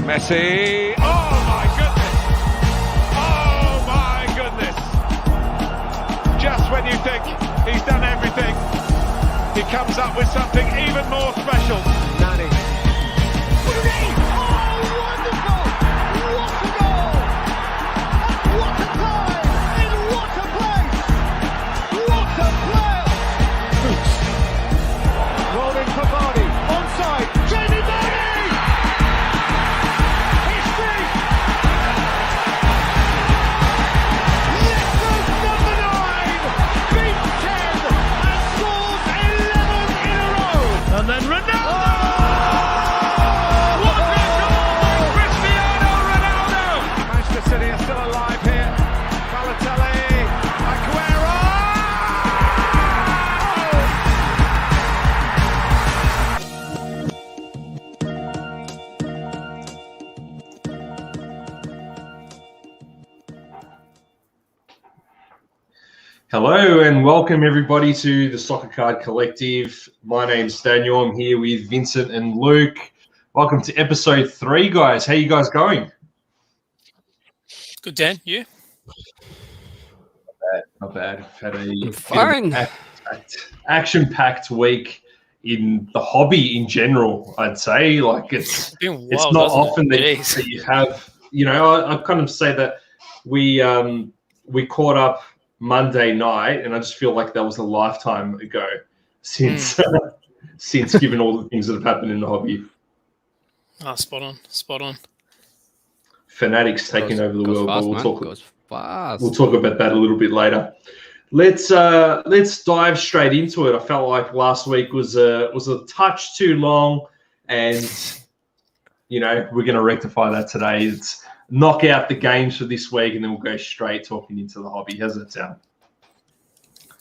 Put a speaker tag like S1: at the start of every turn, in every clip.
S1: Messi. Oh my goodness. Oh my goodness. Just when you think he's done everything, he comes up with something even more special. Nani.
S2: Bruyne. Oh, wonderful. What a goal. And what a time. In what a place. What a player. Rolling for Vardy. Onside. Jamie Vardy. History. Leicester number 9 beats 10 and scores 11 in a row. And then Ronaldo.
S1: What a goal by Cristiano Ronaldo! Manchester City are still alive here. Balotelli. Aguero.
S3: Hello and welcome everybody to the Soccer Card Collective. My name's Daniel. I'm here with Vincent and Luke. Welcome to episode 3, guys. How you guys going?
S4: Good, Dan. You?
S3: Not bad. Had a
S5: Fine.
S3: action-packed week in the hobby in general. I'd say
S4: It's been wild,
S3: it's not
S4: hasn't it?
S3: often that
S4: Jeez.
S3: you have. You know, I kind of say that we caught up Monday night, and I just feel like that was a lifetime ago since given all the things that have happened in the hobby.
S4: Oh, spot on.
S3: Fanatics taking over the world.
S5: Fast,
S3: But
S5: goes fast.
S3: we'll talk about that a little bit later. Let's dive straight into it. I felt like last week was a touch too long, and you know we're going to rectify that today. It's knock out the games for this week, and then we'll go straight talking into the hobby. How's that sound?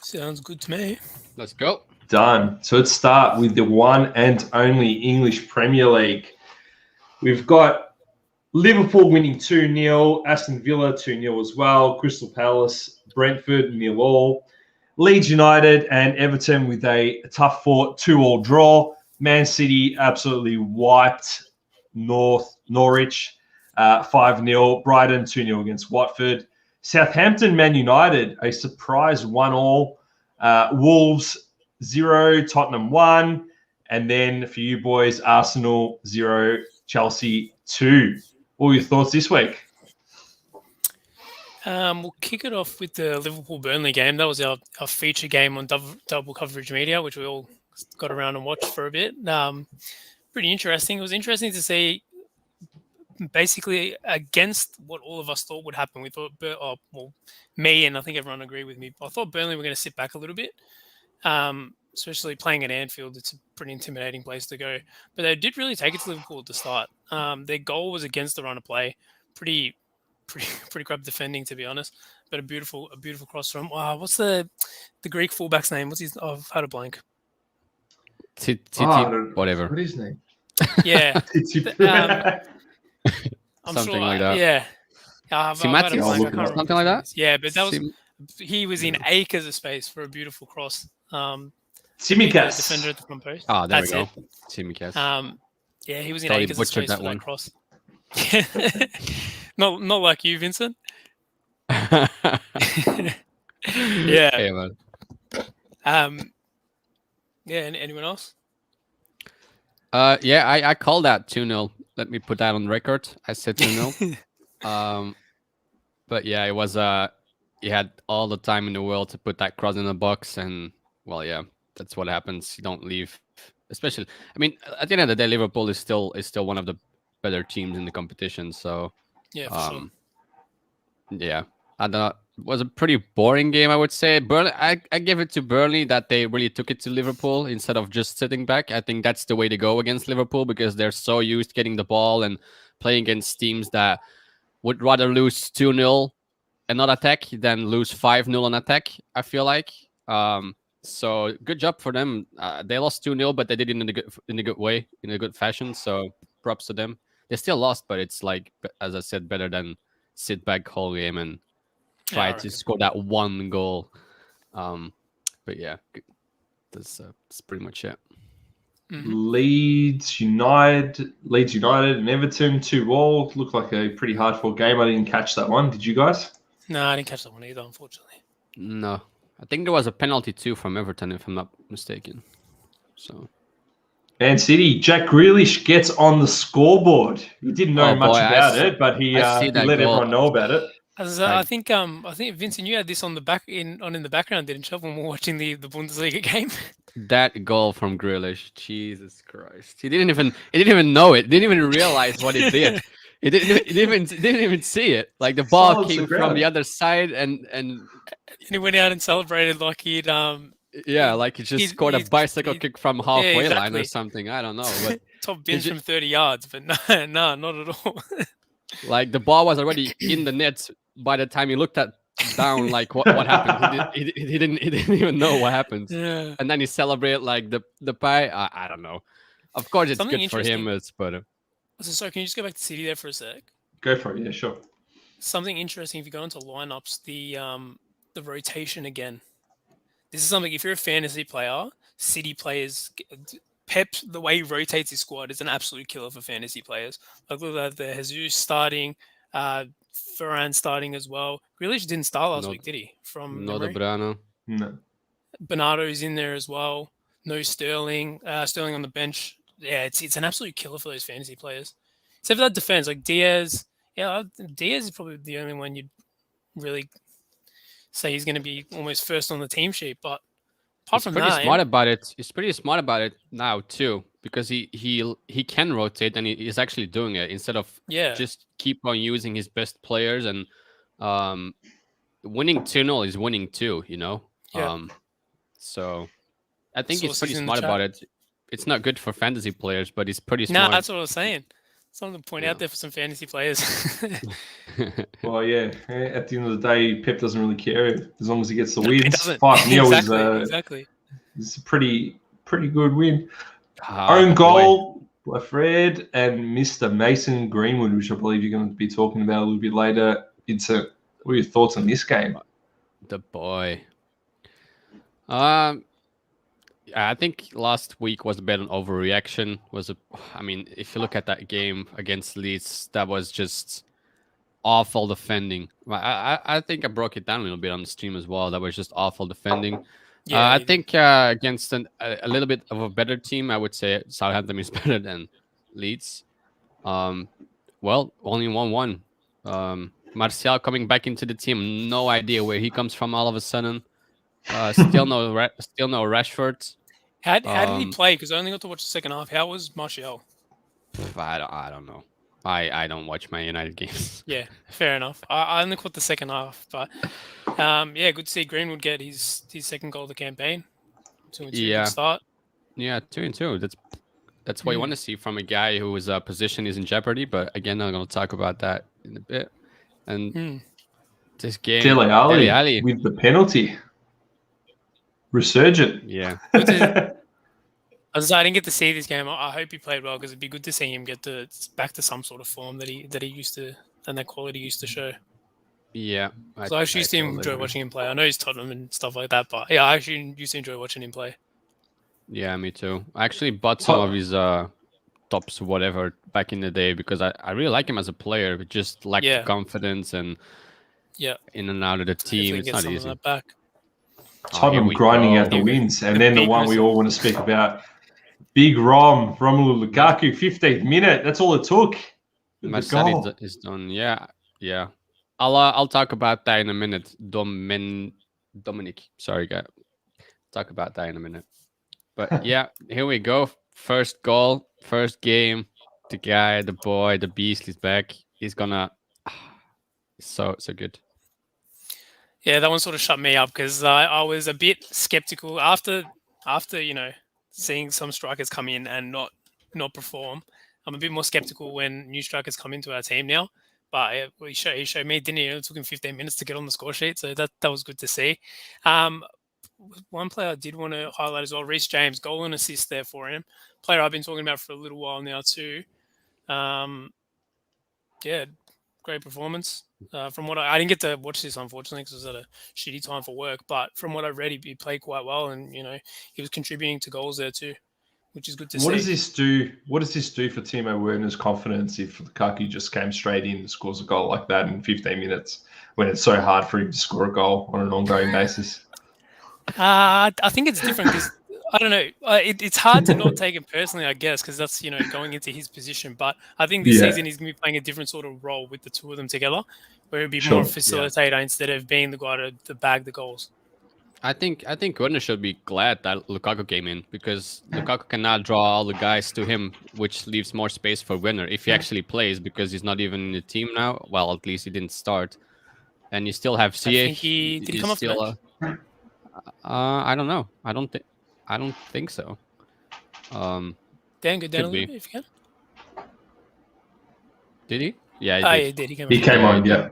S4: Sounds good to me.
S5: Let's go.
S3: Done. So let's start with the one and only English Premier League. We've got Liverpool winning 2-0, Aston Villa 2-0 as well, Crystal Palace, Brentford 0-0, Leeds United and Everton with a tough-fought 2-2 draw. Man City absolutely wiped Norwich 5-0, Brighton 2-0 against Watford. Southampton Man United, a surprise 1-1. Wolves 0, Tottenham 1. And then for you boys, Arsenal 0, Chelsea 2. What were your thoughts this week?
S4: We'll kick it off with the Liverpool-Burnley game. That was our feature game on double coverage media, which we all got around and watched for a bit. Pretty interesting. It was interesting to see basically against what all of us thought would happen. We thought, me and I think everyone agreed with me, I thought Burnley were going to sit back a little bit, especially playing at Anfield. It's a pretty intimidating place to go. But they did really take it to Liverpool at the start. Their goal was against the run of play. Pretty crap defending, to be honest. But a beautiful cross from what's the Greek fullback's name? What's his? I've had a blank.
S5: Whatever.
S3: What is his name?
S4: Yeah. I'm
S5: Something
S4: sure,
S5: like that.
S4: Yeah. I've had a
S5: Matic?
S4: blank, I can't remember.
S5: Something like that?
S4: Yeah, but that was he was in acres of space for a beautiful cross.
S3: Tsimikas.
S4: Defender at the front post.
S5: Oh, there
S4: That's
S5: we go.
S4: it.
S5: Tsimikas.
S4: Yeah, he was in
S5: Totally
S4: acres of
S5: butchered
S4: space
S5: that
S4: for
S5: one.
S4: that cross. not like you, Vincent.
S5: Yeah.
S4: Yeah.
S5: Hey, man.
S4: Yeah. Anyone else?
S5: Yeah, I called that 2-0. Let me put that on record. I said 2-0. But yeah, it was he had all the time in the world to put that cross in the box, and well, yeah, that's what happens. You don't leave, especially. I mean, at the end of the day, Liverpool is still one of the better teams in the competition. So
S4: Yeah, for sure.
S5: yeah, and it was a pretty boring game, I would say. Burnley, I give it to Burnley that they really took it to Liverpool instead of just sitting back. I think that's the way to go against Liverpool because they're so used to getting the ball and playing against teams that would rather lose 2-0 and not attack than lose 5-0 on attack, I feel like. So good job for them. They lost 2-0, but they did it in a good way, in a good fashion. So props to them. They still lost, but it's like, as I said, better than sit back whole game and try to score that one goal. But yeah, that's pretty much it.
S3: Leeds United and Everton 2-2. Looked like a pretty hard-fought game. I didn't catch that one. Did you guys?
S4: No, I didn't catch that one either, unfortunately.
S5: No, I think there was a penalty too from Everton, if I'm not mistaken. So,
S3: Man City, Jack Grealish gets on the scoreboard. He didn't know much about it, but he let everyone know about it.
S4: I think Vincent, you had this on the in the background, didn't you, when we were watching the Bundesliga game?
S5: That goal from Grealish, Jesus Christ! He didn't even know it. Didn't even realize what he did. He didn't even see it. Like the ball came from the other side, and
S4: he went out and celebrated like he'd
S5: like he just scored a bicycle kick from halfway line or something. I don't know. But
S4: top bins from 30 yards, but no, not at all.
S5: Like the ball was already in the net by the time he looked down. Like what happened? He didn't even know what happened.
S4: Yeah.
S5: And then he celebrated like the pie. I don't know. Of course, it's good for him. But
S4: so can you just go back to City there for a sec?
S3: Go for it. Yeah, sure.
S4: Something interesting if you go into lineups, the rotation again. This is something, if you're a fantasy player, City players, Pep, the way he rotates his squad is an absolute killer for fantasy players. Like look at the Jesus starting, Varane starting as well. Grealish didn't start last week, did he? From
S5: no, Bruyne.
S3: No.
S4: Bernardo's in there as well. No Sterling. Sterling on the bench. Yeah, it's an absolute killer for those fantasy players. Except for that defense, like Diaz. Yeah, Diaz is probably the only one you'd really say he's going to be almost first on the team sheet. But apart from that,
S5: he's pretty smart about it now too, because he can rotate and he's actually doing it instead of just keep on using his best players, and winning 2-0 is winning too, you know. So I think he's pretty smart about it. It's not good for fantasy players, but he's pretty smart.
S4: No, that's what I was saying. Something to point out there for some fantasy players.
S3: Well, yeah. At the end of the day, Pep doesn't really care as long as he gets the wins. 5-0
S4: exactly.
S3: It's a pretty good win. Own goal by Fred and Mr. Mason Greenwood, which I believe you're going to be talking about a little bit later. What are your thoughts on this game?
S5: The boy. I think last week was a bit of an overreaction. If you look at that game against Leeds, that was just awful defending. I think I broke it down a little bit on the stream as well. That was just awful defending. I think against a little bit of a better team, I would say Southampton is better than Leeds. Only 1-1. Martial coming back into the team, no idea where he comes from all of a sudden. Still no Rashford.
S4: How did he play? Because I only got to watch the second half. How was Martial?
S5: I don't know. I don't watch My United games.
S4: Yeah, fair enough. I only caught the second half, but good to see Greenwood get his second goal of the campaign. 2-2 good start.
S5: Yeah, 2-2. That's what you want to see from a guy whose position is in jeopardy. But again, I'm going to talk about that in a bit. And this game,
S3: Dele Alli with the penalty. Resurgent.
S5: Yeah.
S4: I didn't get to see this game. I hope he played well because it'd be good to see him get back to some sort of form that he used to and that quality used to show.
S5: Yeah.
S4: So I actually used to enjoy watching him play. I know he's Tottenham and stuff like that, but yeah, I actually used to enjoy watching him play.
S5: Yeah, me too. I actually bought some of his tops, whatever, back in the day because I really like him as a player, but just lacked confidence and in and out of the team. It's not easy.
S3: Tottenham grinding out the wins. And then the one we all want to speak about, Big Romelu Lukaku, 15th minute. That's all it took.
S5: My son is done. Yeah. I'll talk about that in a minute. Dominic. Sorry, guy. Talk about that in a minute. But yeah, here we go. First goal, first game. The guy, the boy, the beast is back. He's gonna so good.
S4: Yeah, that one sort of shut me up because I was a bit skeptical after seeing some strikers come in and not perform. I'm a bit more skeptical when new strikers come into our team now. But he showed me, didn't he? It took him 15 minutes to get on the score sheet, so that was good to see. One player I did want to highlight as well, Reece James, goal and assist there for him. Player I've been talking about for a little while now too. Great performance. From what I didn't get to watch this, unfortunately, because it was at a shitty time for work. But from what I read, he played quite well, and he was contributing to goals there too. which is good to
S3: What
S4: see.
S3: does this do? What does this do for Timo Werner's confidence if Lukaku just came straight in and scores a goal like that in 15 minutes when it's so hard for him to score a goal on an ongoing basis?
S4: I think it's different because I don't know. It's hard to not take it personally, I guess, because that's going into his position. But I think this season he's going to be playing a different sort of role with the two of them together, where it'd be more facilitator instead of being the guy to bag the goals.
S5: I think Werner should be glad that Lukaku came in because Lukaku cannot draw all the guys to him, which leaves more space for Werner if he actually plays because he's not even in the team now. Well, at least he didn't start, and you still have Ziyech.
S4: Did he come off the bench?
S5: I don't know. I don't think so.
S4: Dan, go down a little bit if you can.
S5: Did he? Yeah,
S4: he did.
S3: He came on, yeah.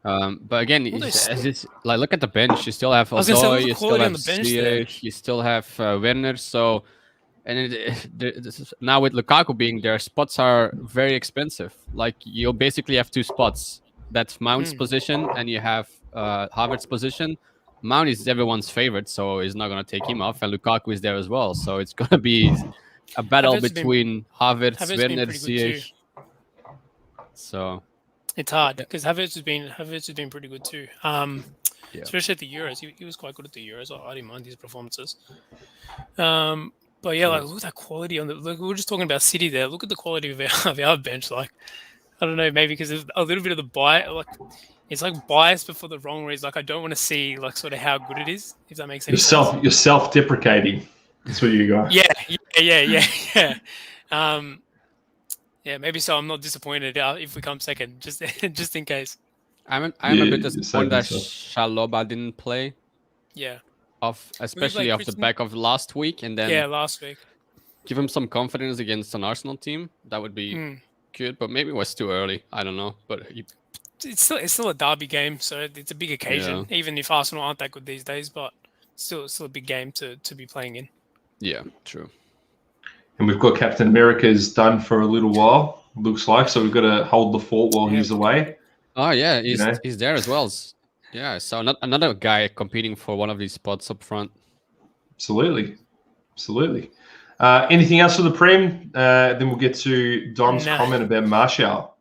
S5: But again, it's like look at the bench. You still have Azzurro, you still have Ziyech, you still have Werner. So, and now with Lukaku being there, spots are very expensive. Like you basically have two spots. That's Mount's position, and you have Havertz's position. Mount is everyone's favorite, so he's not going to take him off, and Lukaku is there as well. So it's going to be a battle between Havertz, Werner, Ziyech. So.
S4: It's hard because Havertz has been pretty good too. Especially at the Euros, he was quite good at the Euros. I didn't mind his performances. But yeah, like look at that quality on the. Look, we were just talking about City there. Look at the quality of our bench. Like I don't know, maybe because there's a little bit of the bias. Like it's like biased, but for the wrong reason. Like I don't want to see like sort of how good it is. If that makes any sense.
S3: You're self-deprecating. That's what you got.
S4: Yeah. Yeah, maybe so. I'm not disappointed if we come second, just in case.
S5: I'm a bit disappointed that Chalobah didn't play.
S4: Yeah.
S5: Especially off the back of last week, and then
S4: last week.
S5: Give him some confidence against an Arsenal team. That would be good, but maybe it was too early. I don't know, but
S4: it's still a derby game, so it's a big occasion. Yeah. Even if Arsenal aren't that good these days, but still a big game to be playing in.
S5: Yeah, true.
S3: And we've got Captain America's done for a little while, looks like. So we've got to hold the fort while he's away.
S5: Oh, yeah. He's there as well. Yeah, so another guy competing for one of these spots up front.
S3: Absolutely. Anything else for the Prem? Then we'll get to Dom's comment about Martial.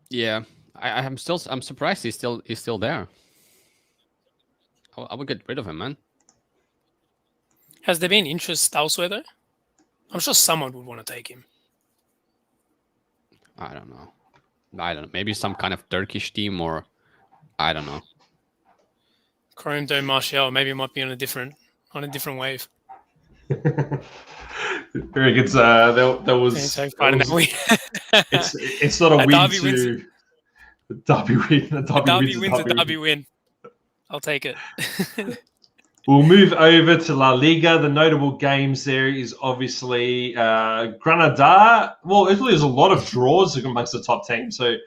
S5: Yeah, I'm surprised he's still there. I would get rid of him, man.
S4: Has there been interest elsewhere, though? I'm sure someone would want to take him.
S5: I don't know. Maybe some kind of Turkish team or I don't know.
S4: Chrome Dome Martial maybe might be on a different wave.
S3: Very good. That was. It's not a win to. A derby win. A derby win's a derby win.
S4: I'll take it.
S3: We'll move over to La Liga. The notable games there is obviously Granada. Well, Italy has a lot of draws amongst the top teams. So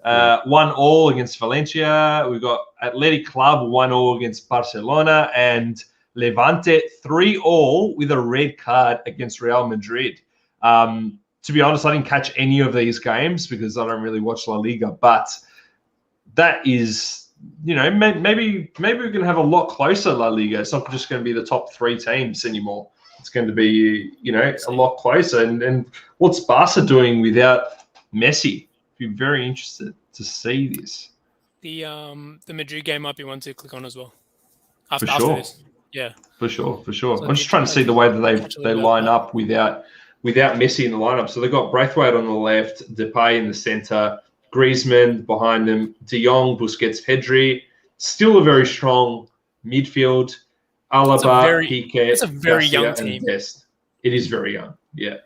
S3: 1-1 against Valencia. We've got Athletic Club 1-1 against Barcelona and Levante 3-3 with a red card against Real Madrid. To be honest, I didn't catch any of these games because I don't really watch La Liga. But that is... maybe we're going to have a lot closer La Liga. It's not just going to be the top three teams anymore. It's going to be, a lot closer. And what's Barca doing without Messi? I'd be very interested to see this.
S4: The Madrid game might be one to click on as well.
S3: After this. Yeah. For sure. So I'm just trying to see the way that they line up without Messi in the lineup. So they've got Braithwaite on the left, Depay in the centre, Griezmann behind them, De Jong, Busquets, Pedri. Still a very strong midfield. Alaba, Piqué,
S4: it's a very young team.
S3: Dest. It is very young. Yeah.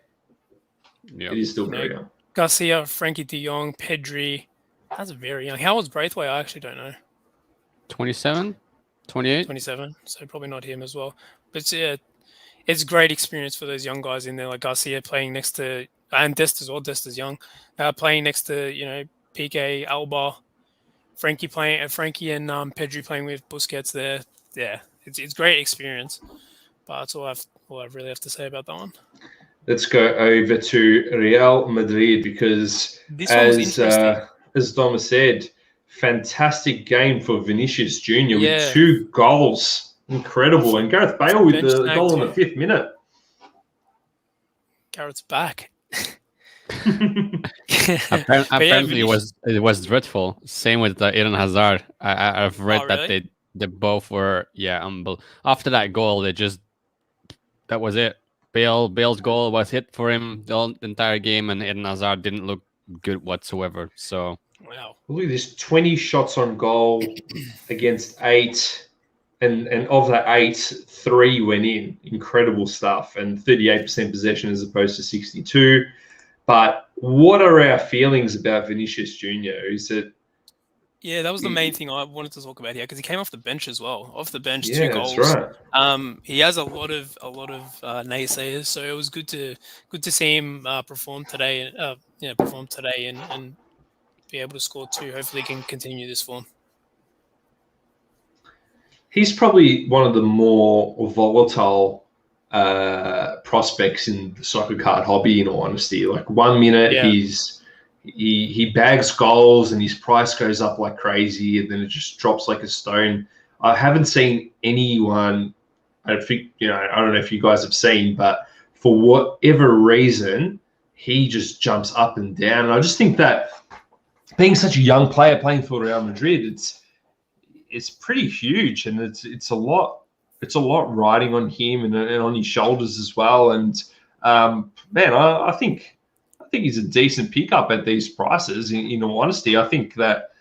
S3: It is still very young.
S4: Garcia, Frankie De Jong, Pedri. That's very young. How old's Braithwaite? I actually don't know.
S5: 27? 28?
S4: 27. So probably not him as well. But it's great experience for those young guys in there, like Garcia playing next to, and Dest as well. Dest is young. Playing next to, Piqué, Alba, Frankie and Pedri playing with Busquets there. Yeah, it's great experience. But that's all I really have to say about that one.
S3: Let's go over to Real Madrid because, as Dom said, fantastic game for Vinicius Jr. with 2 goals Incredible. And Gareth Bale with
S4: Bench
S3: the
S4: tag
S3: goal in
S4: too.
S3: the 5th minute.
S4: Garrett's back.
S5: Apparently, it was dreadful. Same with Eden Hazard. I've read that
S4: really?
S5: they both were after that goal, that was it. Bale's goal was hit for him the entire game, and Eden Hazard didn't look good whatsoever. So
S4: Wow.
S3: Look at this: 20 shots on goal against 8, and of that 8, 3 went in. Incredible stuff, and 38% possession as opposed to 62. But what are our feelings about Vinicius Junior? Is it?
S4: Yeah, that was the main thing I wanted to talk about here because he came off the bench as well. Off the bench,
S3: Yeah,
S4: 2 goals.
S3: that's right.
S4: He has a lot of naysayers, so it was good to see him perform today. And be able to score 2. Hopefully, he can continue this form.
S3: He's probably one of the more volatile prospects in the soccer card hobby, in all honesty. Like 1 minute he bags goals and his price goes up like crazy, and then it just drops like a stone. I haven't seen anyone, I think, I don't know if you guys have seen, but for whatever reason, he just jumps up and down. And I just think that being such a young player playing for Real Madrid, it's pretty huge, and it's a lot riding on him and on his shoulders as well. And man, I think he's a decent pickup at these prices. In all honesty, I think that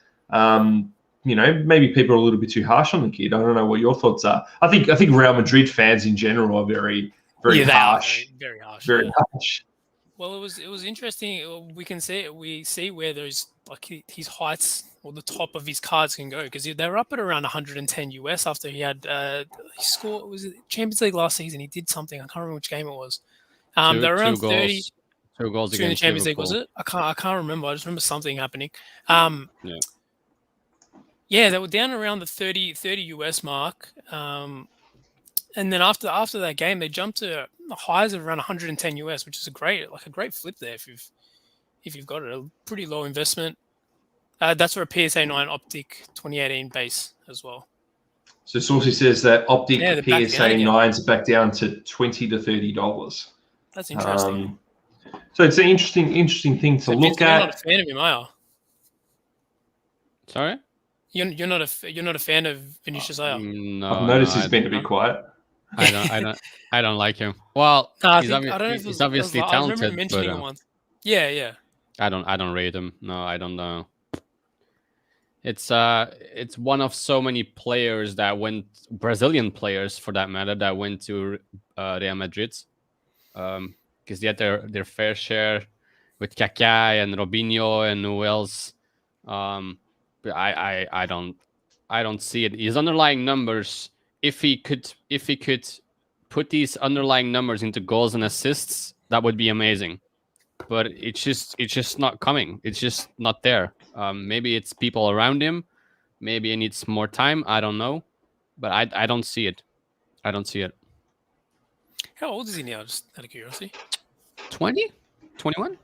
S3: maybe people are a little bit too harsh on the kid. I don't know what your thoughts are. I think Real Madrid fans in general are very harsh,
S4: very harsh.
S3: very harsh.
S4: Well, it was interesting. We see where those his heights or the top of his cards can go, because they were up at around 110 US after he had he scored, was it Champions League last season? He did something. I can't remember which game it was. They're around 30.
S5: 2 goals
S4: in the
S5: against
S4: Champions League,
S5: Liverpool.
S4: was it? I can't remember. I just remember something happening. Yeah, they were down around the 30 US mark. And then after that game, they jumped to highs of around 110 US, which is a great flip there if you've got it. A pretty low investment. That's for a PSA 9 Optic 2018 base as well.
S3: So Saucy says that Optic
S4: they're back
S3: PSA
S4: down again.
S3: 9s are back down to $20 to $30.
S4: That's interesting.
S3: So it's an interesting thing to look
S4: You're
S3: at.
S4: not a fan of him, are you?
S5: Sorry?
S4: You're not a fan of Vinicius, are you?
S5: No,
S3: I've noticed
S5: no,
S3: he's been to be quiet.
S5: I don't like him. Well,
S4: I
S5: he's
S4: don't know if it was,
S5: obviously
S4: I
S5: talented,
S4: remember mentioning
S5: but
S4: it once. Yeah.
S5: I don't rate him. No, I don't know. It's one of so many players that went, Brazilian players for that matter, that went to Real Madrid, because they had their fair share with Kaká and Robinho and who else. But I don't see it. His underlying numbers, if he could put these underlying numbers into goals and assists, that would be amazing. But it's just not coming. It's just not there. Maybe it's people around him. Maybe he needs more time. I don't know. But I don't see it. I don't see it.
S4: How old is he now? Just out of curiosity.
S5: 20? 21?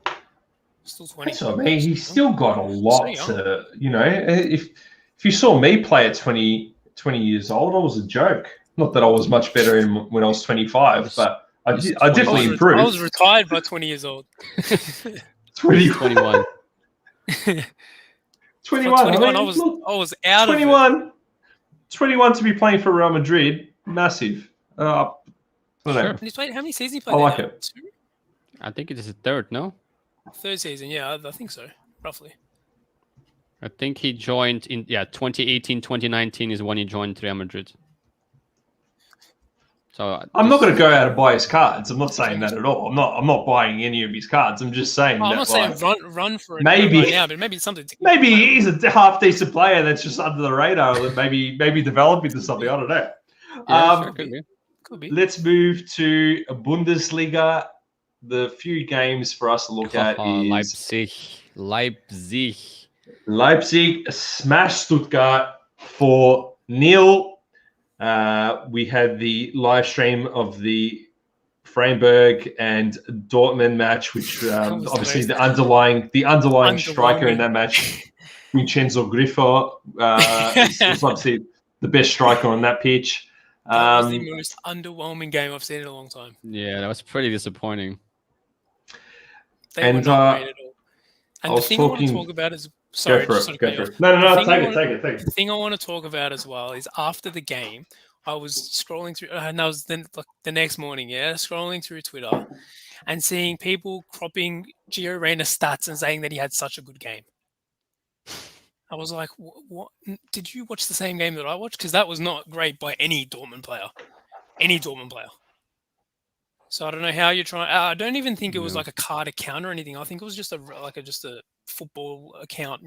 S4: Still 20.
S3: That's what I mean. He's still got a lot
S4: young.
S3: to, if you saw me play at 20 years old, I was a joke. Not that I was much better when I was 25, but I definitely improved.
S4: I was retired by 20 years old.
S5: 21.
S3: 21.
S4: I was out
S3: 21,
S4: of it.
S3: 21 to be playing for Real Madrid, massive. I don't know.
S5: Sure.
S4: And he's played, how many seasons he played?
S3: I like
S4: now?
S3: it.
S4: 2?
S5: I think it is his third, no?
S4: Third season, yeah, I think so, roughly.
S5: I think he joined in 2018, 2019 is when he joined Real Madrid. So
S3: I'm not going to go out and buy his cards. I'm not saying that at all. I'm not buying any of his cards. I'm just saying
S4: I'm
S3: that,
S4: not saying run for it
S3: maybe
S4: right now, but maybe it's something to
S3: maybe he's a half decent player that's just under the radar that maybe develop into something. I don't know.
S5: sure, could be.
S4: Could be.
S3: Let's move to Bundesliga. The few games for us to look at is Leipzig smashed Stuttgart 4-0. We had the live stream of the Freiburg and Dortmund match, which obviously the underlying striker in that match, Vincenzo Griffo, is obviously the best striker on that pitch.
S4: That was the most underwhelming game I've seen in a long time.
S5: Yeah, that was pretty disappointing.
S4: They were not great at all. And
S3: I
S4: the
S3: was
S4: thing I want to
S3: talking-
S4: talk about is
S3: Go for it. Go for it. No,
S4: The
S3: take it.
S4: The thing I want to talk about as well is after the game, I was scrolling through, and I was then like the next morning, scrolling through Twitter and seeing people cropping Gio Reyna's stats and saying that he had such a good game. I was like, what? Did you watch the same game that I watched? Because that was not great by any Dortmund player. So I don't know how you're trying. I don't even think it was like a card account or anything. I think it was just a football account.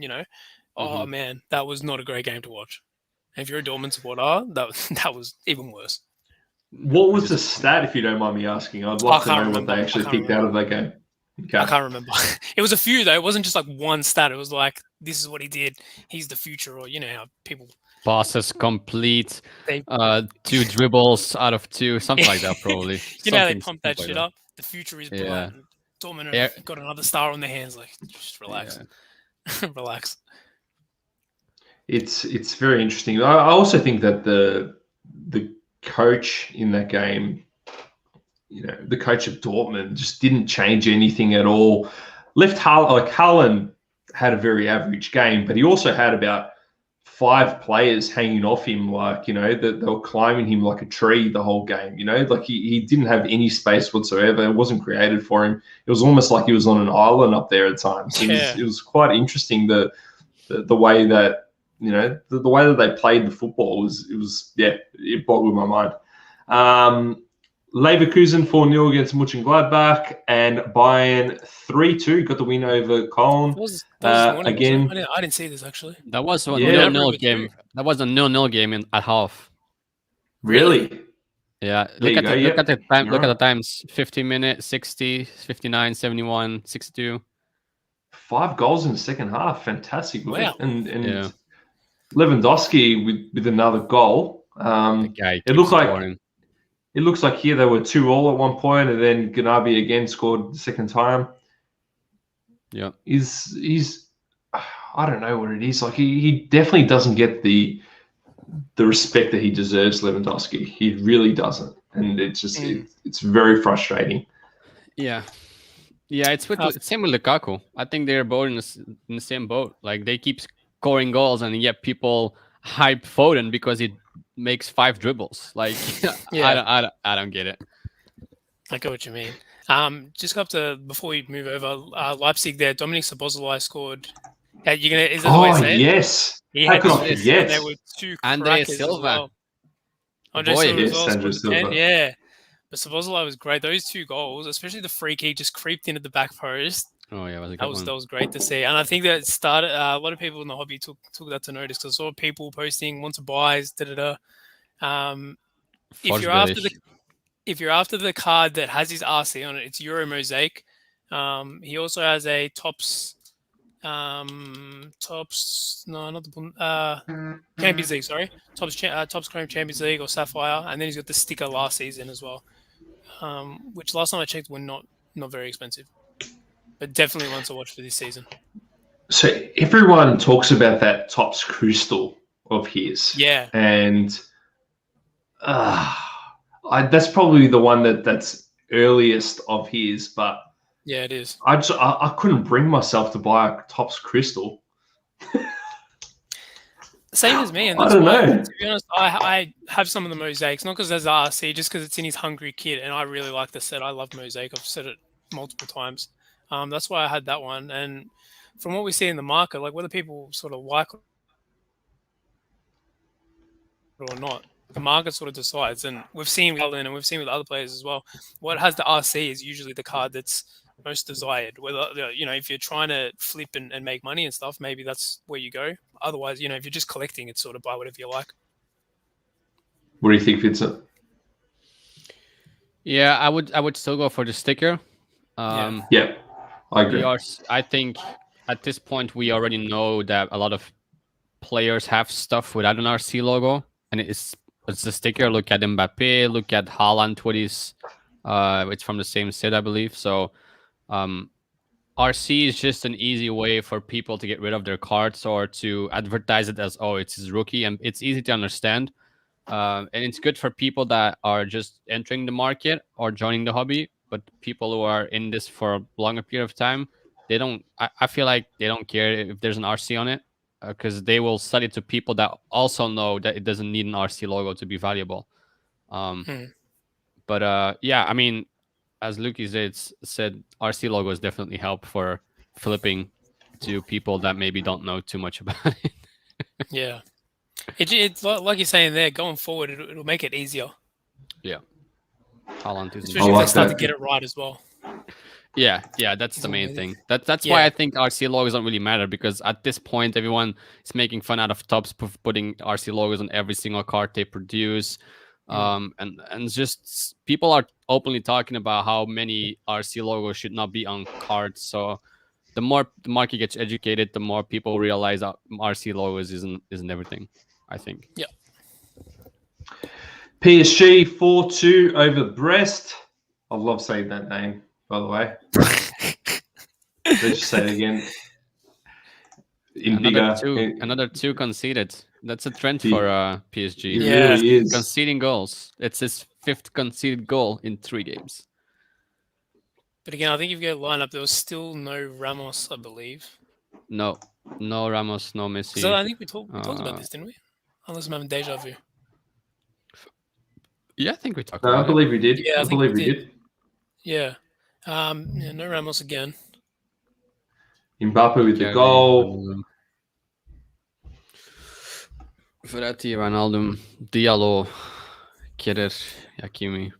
S4: Oh man, that was not a great game to watch. And if you're a Dortmund supporter, that was even worse.
S3: What was the stat, if you don't mind me asking? I'd love to know what they actually picked out of that game. Okay.
S4: I can't remember. It was a few though. It wasn't just like one stat. It was like, this is what he did. He's the future, or how people.
S5: Passes complete, 2 dribbles out of 2, something like that, probably.
S4: How they pump that shit up. The future is bright.
S5: Yeah.
S4: Dortmund have got another star on their hands. Like, just relax, relax.
S3: It's very interesting. I also think that the coach in that game, the coach of Dortmund just didn't change anything at all. Left Haaland had a very average game, but he also had about 5 players hanging off him, that they were climbing him like a tree the whole game. Like he didn't have any space whatsoever. It wasn't created for him. It was almost like he was on an island up there at times. It was quite interesting the way that the way that they played the football it boggled my mind. Leverkusen 4-0 against Mönchengladbach, and Bayern 3-2 got the win over Köln.
S4: That was again, I didn't see this actually.
S5: That was a 0-0 game. That was a 0-0 game at half.
S3: Really?
S5: Yeah. Look at the time. Look at the times: 50 minutes, 60, 59, 71, 62.
S3: 5 goals in the second half. Fantastic.
S4: Wow.
S3: And Lewandowski with another goal. It looks like here they were 2-2 at one point, and then Gnabry again scored the second time.
S5: Yeah,
S3: he's I don't know what it is. Like he definitely doesn't get the respect that he deserves, Lewandowski. He really doesn't, and it's just it's very frustrating.
S5: Yeah. It's same with Lukaku. I think they're both in the same boat. Like they keep scoring goals, and yet people hype Foden because he makes 5 dribbles. Like I don't get it.
S4: I get what you mean. Just up to before we move over, Leipzig there. Dominic Szoboszlai scored. Is that the way to say it?
S3: Yes.
S4: How
S3: could I forget?
S4: There were 2
S5: Andre
S4: crackers
S5: Silva.
S4: as well. Andre Silva. Yeah. But Szoboszlai was great. Those 2 goals, especially the free kick, just creeped into the back post.
S5: Oh yeah,
S4: that was great to see. And I think that started a lot of people in the hobby took that to notice, because I saw people posting want to buys. If you're after the card that has his RC on it, it's Euro Mosaic. He also has a Champions League, sorry. Tops Chrome Champions League or Sapphire, and then he's got the sticker last season as well. Which last time I checked were not very expensive. But definitely one to watch for this season.
S3: So everyone talks about that Topps Crystal of his.
S4: Yeah.
S3: And that's probably the one that's earliest of his, but
S4: yeah, it is.
S3: I couldn't bring myself to buy a Topps Crystal.
S4: Same as me, and
S3: I don't know.
S4: To be honest, I have some of the mosaics, not because there's RC, just because it's in his Hungry Kid, and I really like the set. I love Mosaic. I've said it multiple times. That's why I had that one. And from what we see in the market, like whether people sort of like it or not, the market sort of decides. And we've seen with Alan and we've seen with other players as well. What has the RC is usually the card that's most desired. Whether if you're trying to flip and make money and stuff, maybe that's where you go. Otherwise, if you're just collecting, it's sort of buy whatever you like.
S3: What do you think, Vincent?
S5: Yeah, I would still go for the sticker.
S3: Yeah, I agree.
S5: I think at this point we already know that a lot of players have stuff without an RC logo, and it's the sticker. Look at Mbappe, look at Haaland with his it's from the same set, I believe. So RC is just an easy way for people to get rid of their cards or to advertise it as, oh, it's his rookie, and it's easy to understand. and it's good for people that are just entering the market or joining the hobby. But people who are in this for a longer period of time, they don't. I feel like they don't care if there's an RC on it, because they will sell it to people that also know that it doesn't need an RC logo to be valuable. But yeah, I mean, as Luki said, RC logos definitely help for flipping to people that maybe don't know too much about it.
S4: Yeah. It's like you're saying there, going forward, it'll make it easier.
S5: Yeah. Haaland is
S4: Especially if they start to get it right as well.
S5: Yeah, that's the main thing. That's why I think RC logos don't really matter, because at this point, everyone is making fun out of Topps putting RC logos on every single card they produce. And just people are openly talking about how many RC logos should not be on cards. So the more the market gets educated, the more people realize that RC logos isn't everything, I think.
S4: Yeah.
S3: PSG 4-2 over Brest. I love saying that name, by the way. Let's just say it again.
S5: Another two conceded. That's a trend for PSG.
S3: It really is.
S5: Conceding goals. It's his 5th conceded goal in 3 games.
S4: But again, I think if you go line up, there was still no Ramos, I believe.
S5: No Ramos, no Messi.
S4: So I think we talked about this, didn't we? Unless I'm having deja vu.
S5: Yeah, I think we talked about it.
S3: I believe we did.
S4: Yeah,
S3: I believe we did.
S4: Yeah. No Ramos again.
S3: Mbappe with the goal.
S5: Verratti, Ronaldo, Diallo, Keder, Hakimi.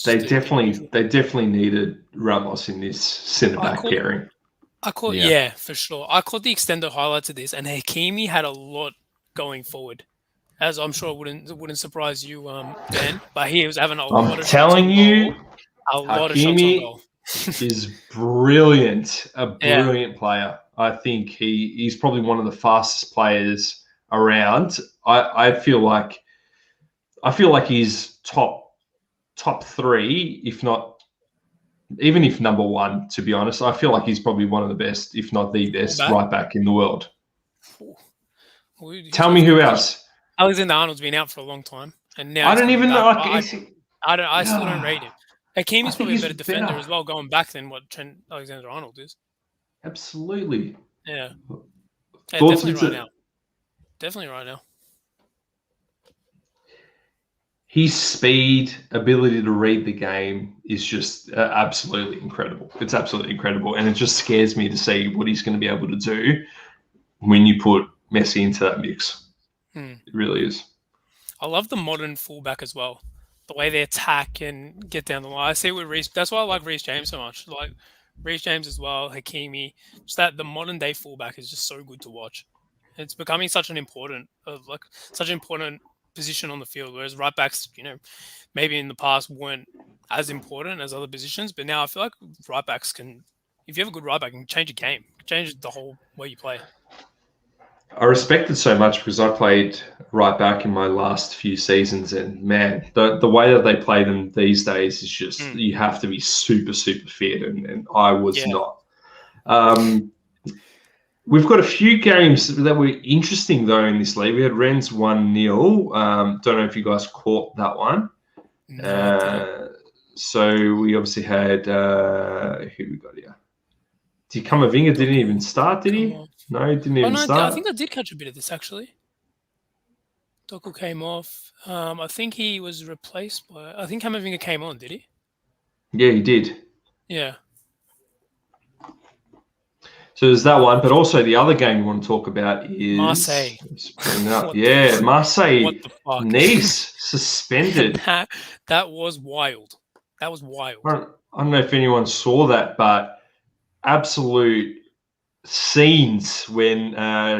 S3: They definitely needed Ramos in this centre back pairing.
S4: Yeah, for sure. I caught the extended highlights of this, and Hakimi had a lot going forward, as I'm sure it wouldn't surprise you, Ben. But he was having a lot of shots on goal. A lot of shots on goal.
S3: Is brilliant, a brilliant player. I think he's probably one of the fastest players around. I feel like he's top 3, if not even if number 1. To be honest, I feel like he's probably one of the best, if not the best, right back in the world. Tell me who else.
S4: Alexander-Arnold's been out for a long time, and now
S3: I don't even know.
S4: I still don't rate him. Hakimi's probably a better defender as well, going back than what Trent Alexander-Arnold is.
S3: Absolutely.
S4: Yeah. Definitely right now.
S3: His speed, ability to read the game is just absolutely incredible. It's absolutely incredible. And it just scares me to see what he's going to be able to do when you put Messi into that mix. It really is.
S4: I love the modern fullback as well. The way they attack and get down the line. I see with Reece. That's why I like Reece James so much. Like Reece James as well, Hakimi. Just that the modern day fullback is just so good to watch. It's becoming such an important position on the field. Whereas right backs, maybe in the past weren't as important as other positions, but now I feel like right backs can. If you have a good right back, can change a game, change the whole way you play.
S3: I respect it so much because I played right back in my last few seasons, and man, the way that they play them these days is just you have to be super, super fit, and I was not. We've got a few games that were interesting though in this league. We had Rennes 1-0. Don't know if you guys caught that one.
S4: No,
S3: so we obviously had who we got here. Kamavinga didn't even start, did he? No, he didn't even start.
S4: I think I did catch a bit of this, actually. Doku came off. I think he was replaced by... I think Kamavinga came on, did he?
S3: Yeah, he did.
S4: Yeah.
S3: So there's that one, but also the other game we want to talk about is...
S4: Marseille.
S3: Marseille.
S4: What the fuck?
S3: Nice, suspended.
S4: That was wild. That was wild.
S3: I don't know if anyone saw that, but absolute scenes when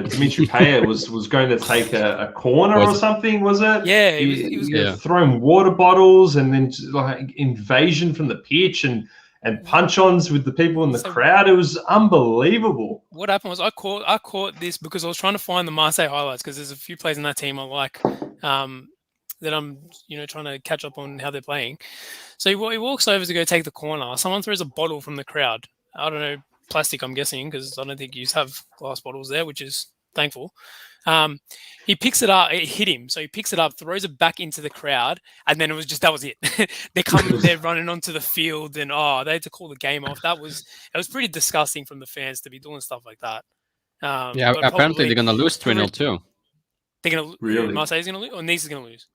S3: Dimitri Payet was going to take a corner or something, was it?
S4: Yeah, he was
S3: throwing water bottles and then like invasion from the pitch and punch-ons with the people in the crowd. It was unbelievable.
S4: What happened was I caught this because I was trying to find the Marseille highlights because there's a few players in that team I like that I'm trying to catch up on how they're playing. So he walks over to go take the corner. Someone throws a bottle from the crowd. I don't know, plastic, I'm guessing, because I don't think you have glass bottles there, which is thankful. He picks it up, it hit him, so he picks it up, throws it back into the crowd, and then that was it. They're running onto the field, and they had to call the game off. It was pretty disgusting from the fans to be doing stuff like that.
S5: Yeah,
S4: but
S5: apparently they're gonna lose 3-0 too.
S4: They're gonna
S3: Really?
S4: Marseille's gonna lose, or Nice is gonna lose.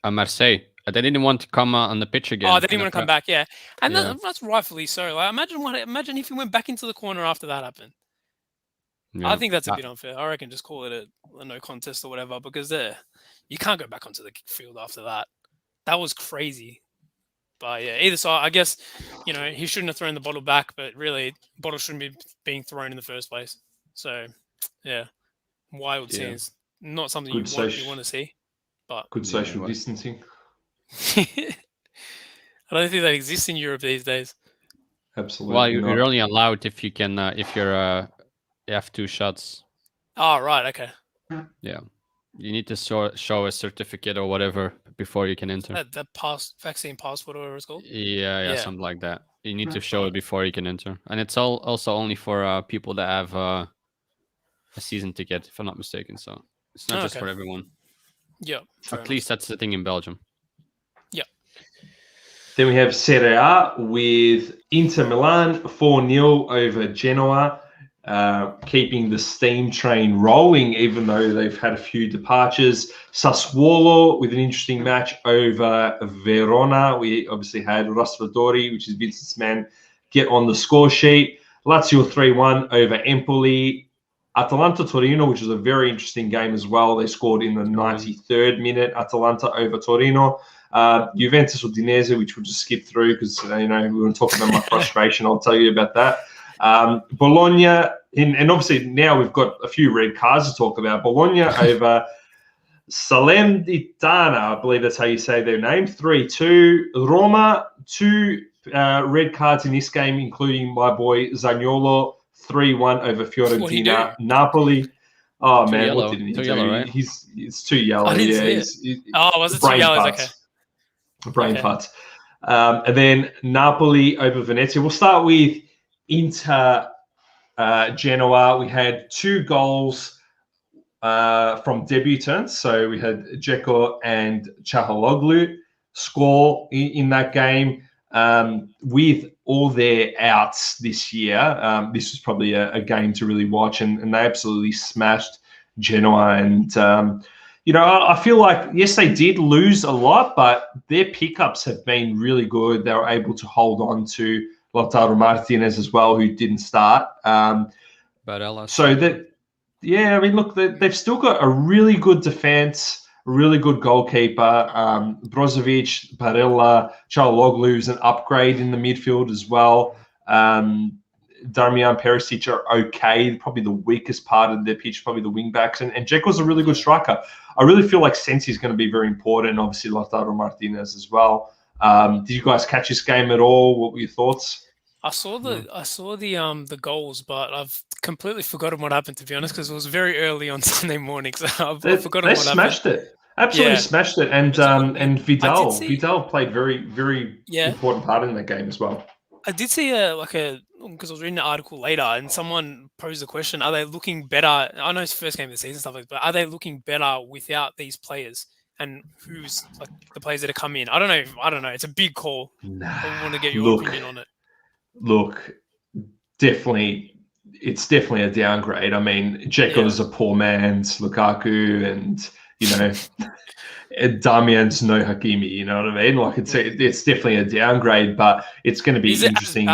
S5: Marseille. They didn't want to come on the pitch again.
S4: Oh, they didn't want to come back, yeah, and
S5: Yeah.
S4: that's rightfully so. Like, imagine if he went back into the corner after that happened.
S5: Yeah.
S4: I think that's a bit unfair. I reckon just call it a no contest or whatever, because you can't go back onto the field after that. That was crazy. But yeah, either side, I guess, he shouldn't have thrown the bottle back, but really, the bottle shouldn't be being thrown in the first place. So, yeah, wild scenes. Not something you want to see. But
S3: Good social distancing.
S4: I don't think that exists in Europe these days.
S3: Absolutely.
S5: Well, you're only allowed if you can, if you have 2 shots.
S4: Oh, right, okay.
S5: Yeah, you need to show a certificate or whatever before you can enter.
S4: That vaccine passport or whatever it's called.
S5: Yeah, something like that. You need to show it before you can enter, and it's also only for people that have a season ticket, if I'm not mistaken. So it's not just for everyone.
S4: Yeah.
S5: At least that's the thing in Belgium.
S4: Yeah.
S3: Then we have Serie A with Inter Milan 4-0 over Genoa, keeping the steam train rolling, even though they've had a few departures. Sassuolo with an interesting match over Verona. We obviously had Raspadori, which is Vincent's man, get on the score sheet. Lazio 3-1 over Empoli. Atalanta-Torino, which was a very interesting game as well. They scored in the 93rd minute, Atalanta over Torino. Juventus-Udinese, which we'll just skip through because, we want to talk about my frustration. I'll tell you about that. Bologna, and obviously now we've got a few red cards to talk about. Bologna over Salernitana, I believe that's how you say their name, 3-2. Roma, 2 red cards in this game, including my boy Zaniolo, 3-1 over Fiorentina. Napoli. Oh,
S5: Too
S3: man,
S5: yellow.
S3: what didn't he
S5: Too
S3: do?
S5: yellow, right?
S3: It's too yellow.
S4: I didn't see it. Was it 2 yellows? Okay.
S3: Brain farts. And then Napoli over Venezia. We'll start with Inter Genoa. We had 2 goals from debutants. So we had Dzeko and Çalhanoğlu score in that game. With all their outs this year, this was probably a game to really watch, and they absolutely smashed Genoa. And I feel like, yes, they did lose a lot, but their pickups have been really good. They were able to hold on to Lautaro Martinez as well, who didn't start. So that, look, they've still got a really good defense, a really good goalkeeper. Brozovic, Barella, Çalhanoğlu is an upgrade in the midfield as well. Darmian, Perisic are okay. Probably the weakest part of their pitch, probably the wing backs. And Dzeko's a really good striker. I really feel like Sensi is going to be very important. Obviously, Lautaro Martinez as well. Did you guys catch this game at all? What were your thoughts?
S4: I saw the goals, but I've completely forgotten what happened, to be honest, because it was very early on Sunday morning. So I've forgotten what happened. They
S3: smashed it. Absolutely smashed it. And Vidal played very, very important part in that game as well.
S4: I did see because I was reading an article later, and someone posed the question: are they looking better? I know it's the first game of the season, stuff like that, but are they looking better without these players? And who's like the players that have come in? I don't know. It's a big call. I want to get your opinion on it.
S3: Look, it's definitely a downgrade. I mean, Dzeko's a poor man's Lukaku, and Damian's no Hakimi. You know what I mean? Like it's definitely a downgrade, but it's going to be interesting.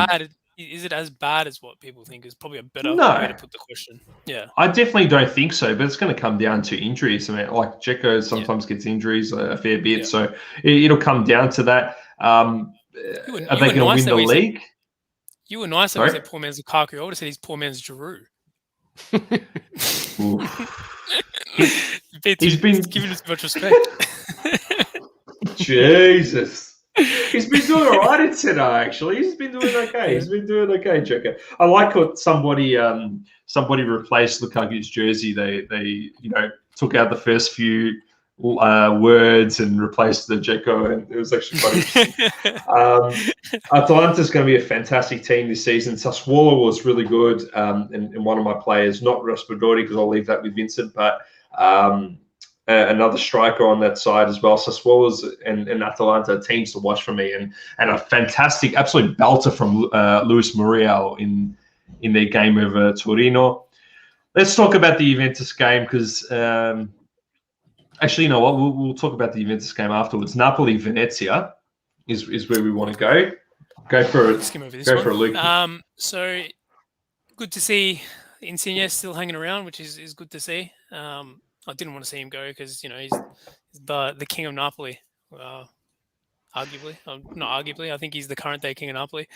S4: Is it as bad as what people think? Is probably a better way to put the question. Yeah,
S3: I definitely don't think so, but it's going to come down to injuries. I mean, like Dzeko sometimes gets injuries a fair bit, so it'll come down to that. Are they going to win the league?
S4: You were nice when you said poor man's Lukaku. I would have said he's poor man's Giroud. He's been giving us much respect.
S3: Jesus. He's been doing all right in Serie A, actually. He's been doing okay. Dzeko. I like what somebody replaced Lukaku's jersey. They took out the first few words and replaced the Dzeko, and it was actually quite interesting. Atalanta's going to be a fantastic team this season. Sassuolo was really good, and one of my players, not Raspadori, because I'll leave that with Vincent, but another striker on that side as well. Sassuolo's and Atalanta teams to watch for me, and a fantastic, absolute belter from Luis Muriel in their game over Torino. Let's talk about the Juventus game because actually, you know what? We'll talk about the Juventus game afterwards. Napoli-Venezia is where we want to go. Go for it. Go for it, Luke.
S4: So good to see Insigne still hanging around, which is good to see. I didn't want to see him go because he's the king of Napoli, arguably. Not arguably. I think he's the current day king of Napoli.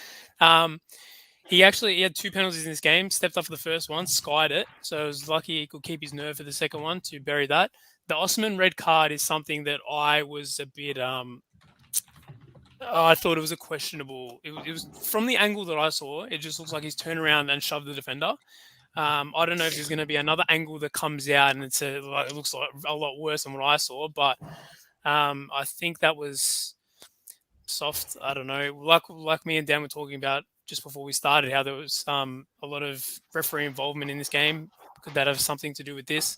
S4: He had 2 penalties in this game. Stepped up for the first one, skied it. So I was lucky he could keep his nerve for the second one to bury that. The Osman red card is something that I was a bit. I thought it was a questionable. It was from the angle that I saw. It just looks like he's turned around and shoved the defender. I don't know if there's going to be another angle that comes out and it looks like a lot worse than what I saw. But I think that was soft. I don't know. Like me and Dan were talking about just before we started, how there was a lot of referee involvement in this game. Could that have something to do with this?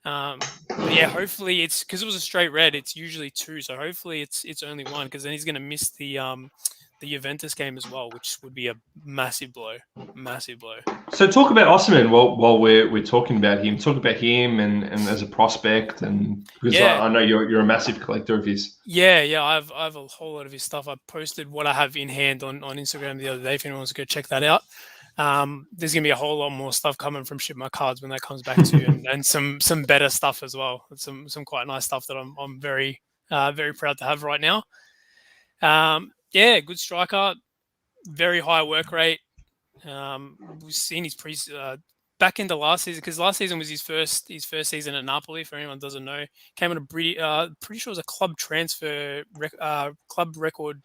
S4: But yeah, hopefully it's because it was a straight red. It's usually 2, so hopefully it's only 1, because then he's going to miss the Juventus game as well, which would be a massive blow. Massive blow.
S3: So talk about Osman while we're talking about him. Talk about him and as a prospect, and because I know you're a massive collector of his.
S4: Yeah. I have a whole lot of his stuff. I posted what I have in hand on Instagram the other day. If anyone wants to go check that out. There's gonna be a whole lot more stuff coming from Ship My Cards when that comes back to, and some better stuff as well. Some quite nice stuff that I'm very proud to have right now. Good striker, very high work rate. We've seen his back into last season, because last season was his first season at Napoli. For anyone who doesn't know, came on a pretty sure it was a club transfer, club record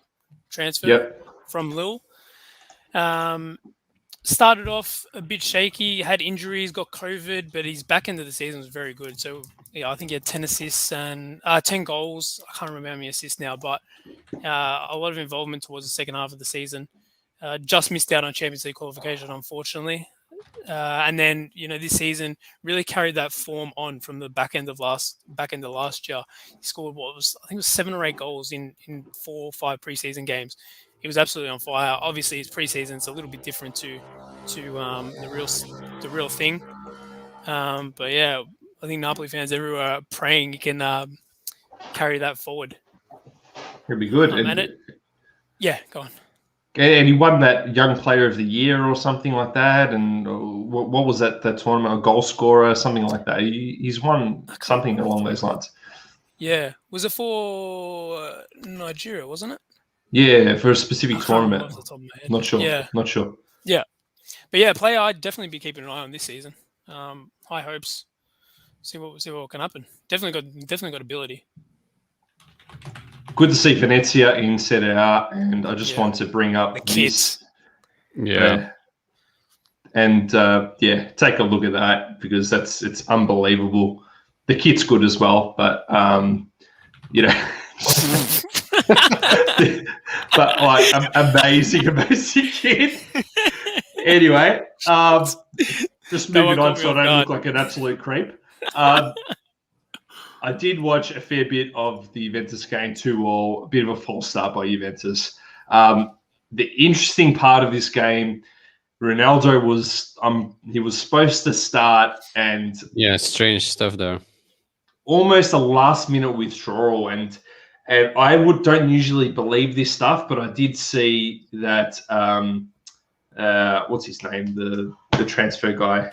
S4: transfer from Lille. Started off a bit shaky, had injuries, got COVID, but his back end of the season was very good. So I think he had 10 assists and 10 goals. I can't remember how many assists now, but a lot of involvement towards the second half of the season. Just missed out on Champions League qualification, unfortunately. And then this season really carried that form on from the back end of last year. He scored I think it was 7 or 8 goals in 4 or 5 preseason games. He was absolutely on fire. Obviously, it's preseason; it's a little bit different to the real thing. But yeah, I think Napoli fans everywhere are praying he can carry that forward.
S3: It'd be good.
S4: Go on.
S3: And he won that Young Player of the Year or something like that. And what was that tournament? A goal scorer, something like that. He's won something along those lines.
S4: Yeah, was it for Nigeria? Wasn't it?
S3: Yeah, for a specific tournament. Not sure.
S4: Yeah.
S3: Not sure.
S4: Yeah. But yeah, player I'd definitely be keeping an eye on this season. High hopes. See what can happen. Definitely got ability.
S3: Good to see Venezia in Serie A, and I just want to bring up
S4: the kids.
S5: Yeah.
S3: Take a look at that, because it's unbelievable. The kit's good as well, but but like amazing kid. Anyway, just moving on so I don't look like an absolute creep. I did watch a fair bit of the Juventus game 2-2, a bit of a false start by Juventus. The interesting part of this game, Ronaldo was supposed to start, and
S5: strange stuff there.
S3: Almost a last-minute withdrawal, and I don't usually believe this stuff, but I did see that what's his name, the transfer guy,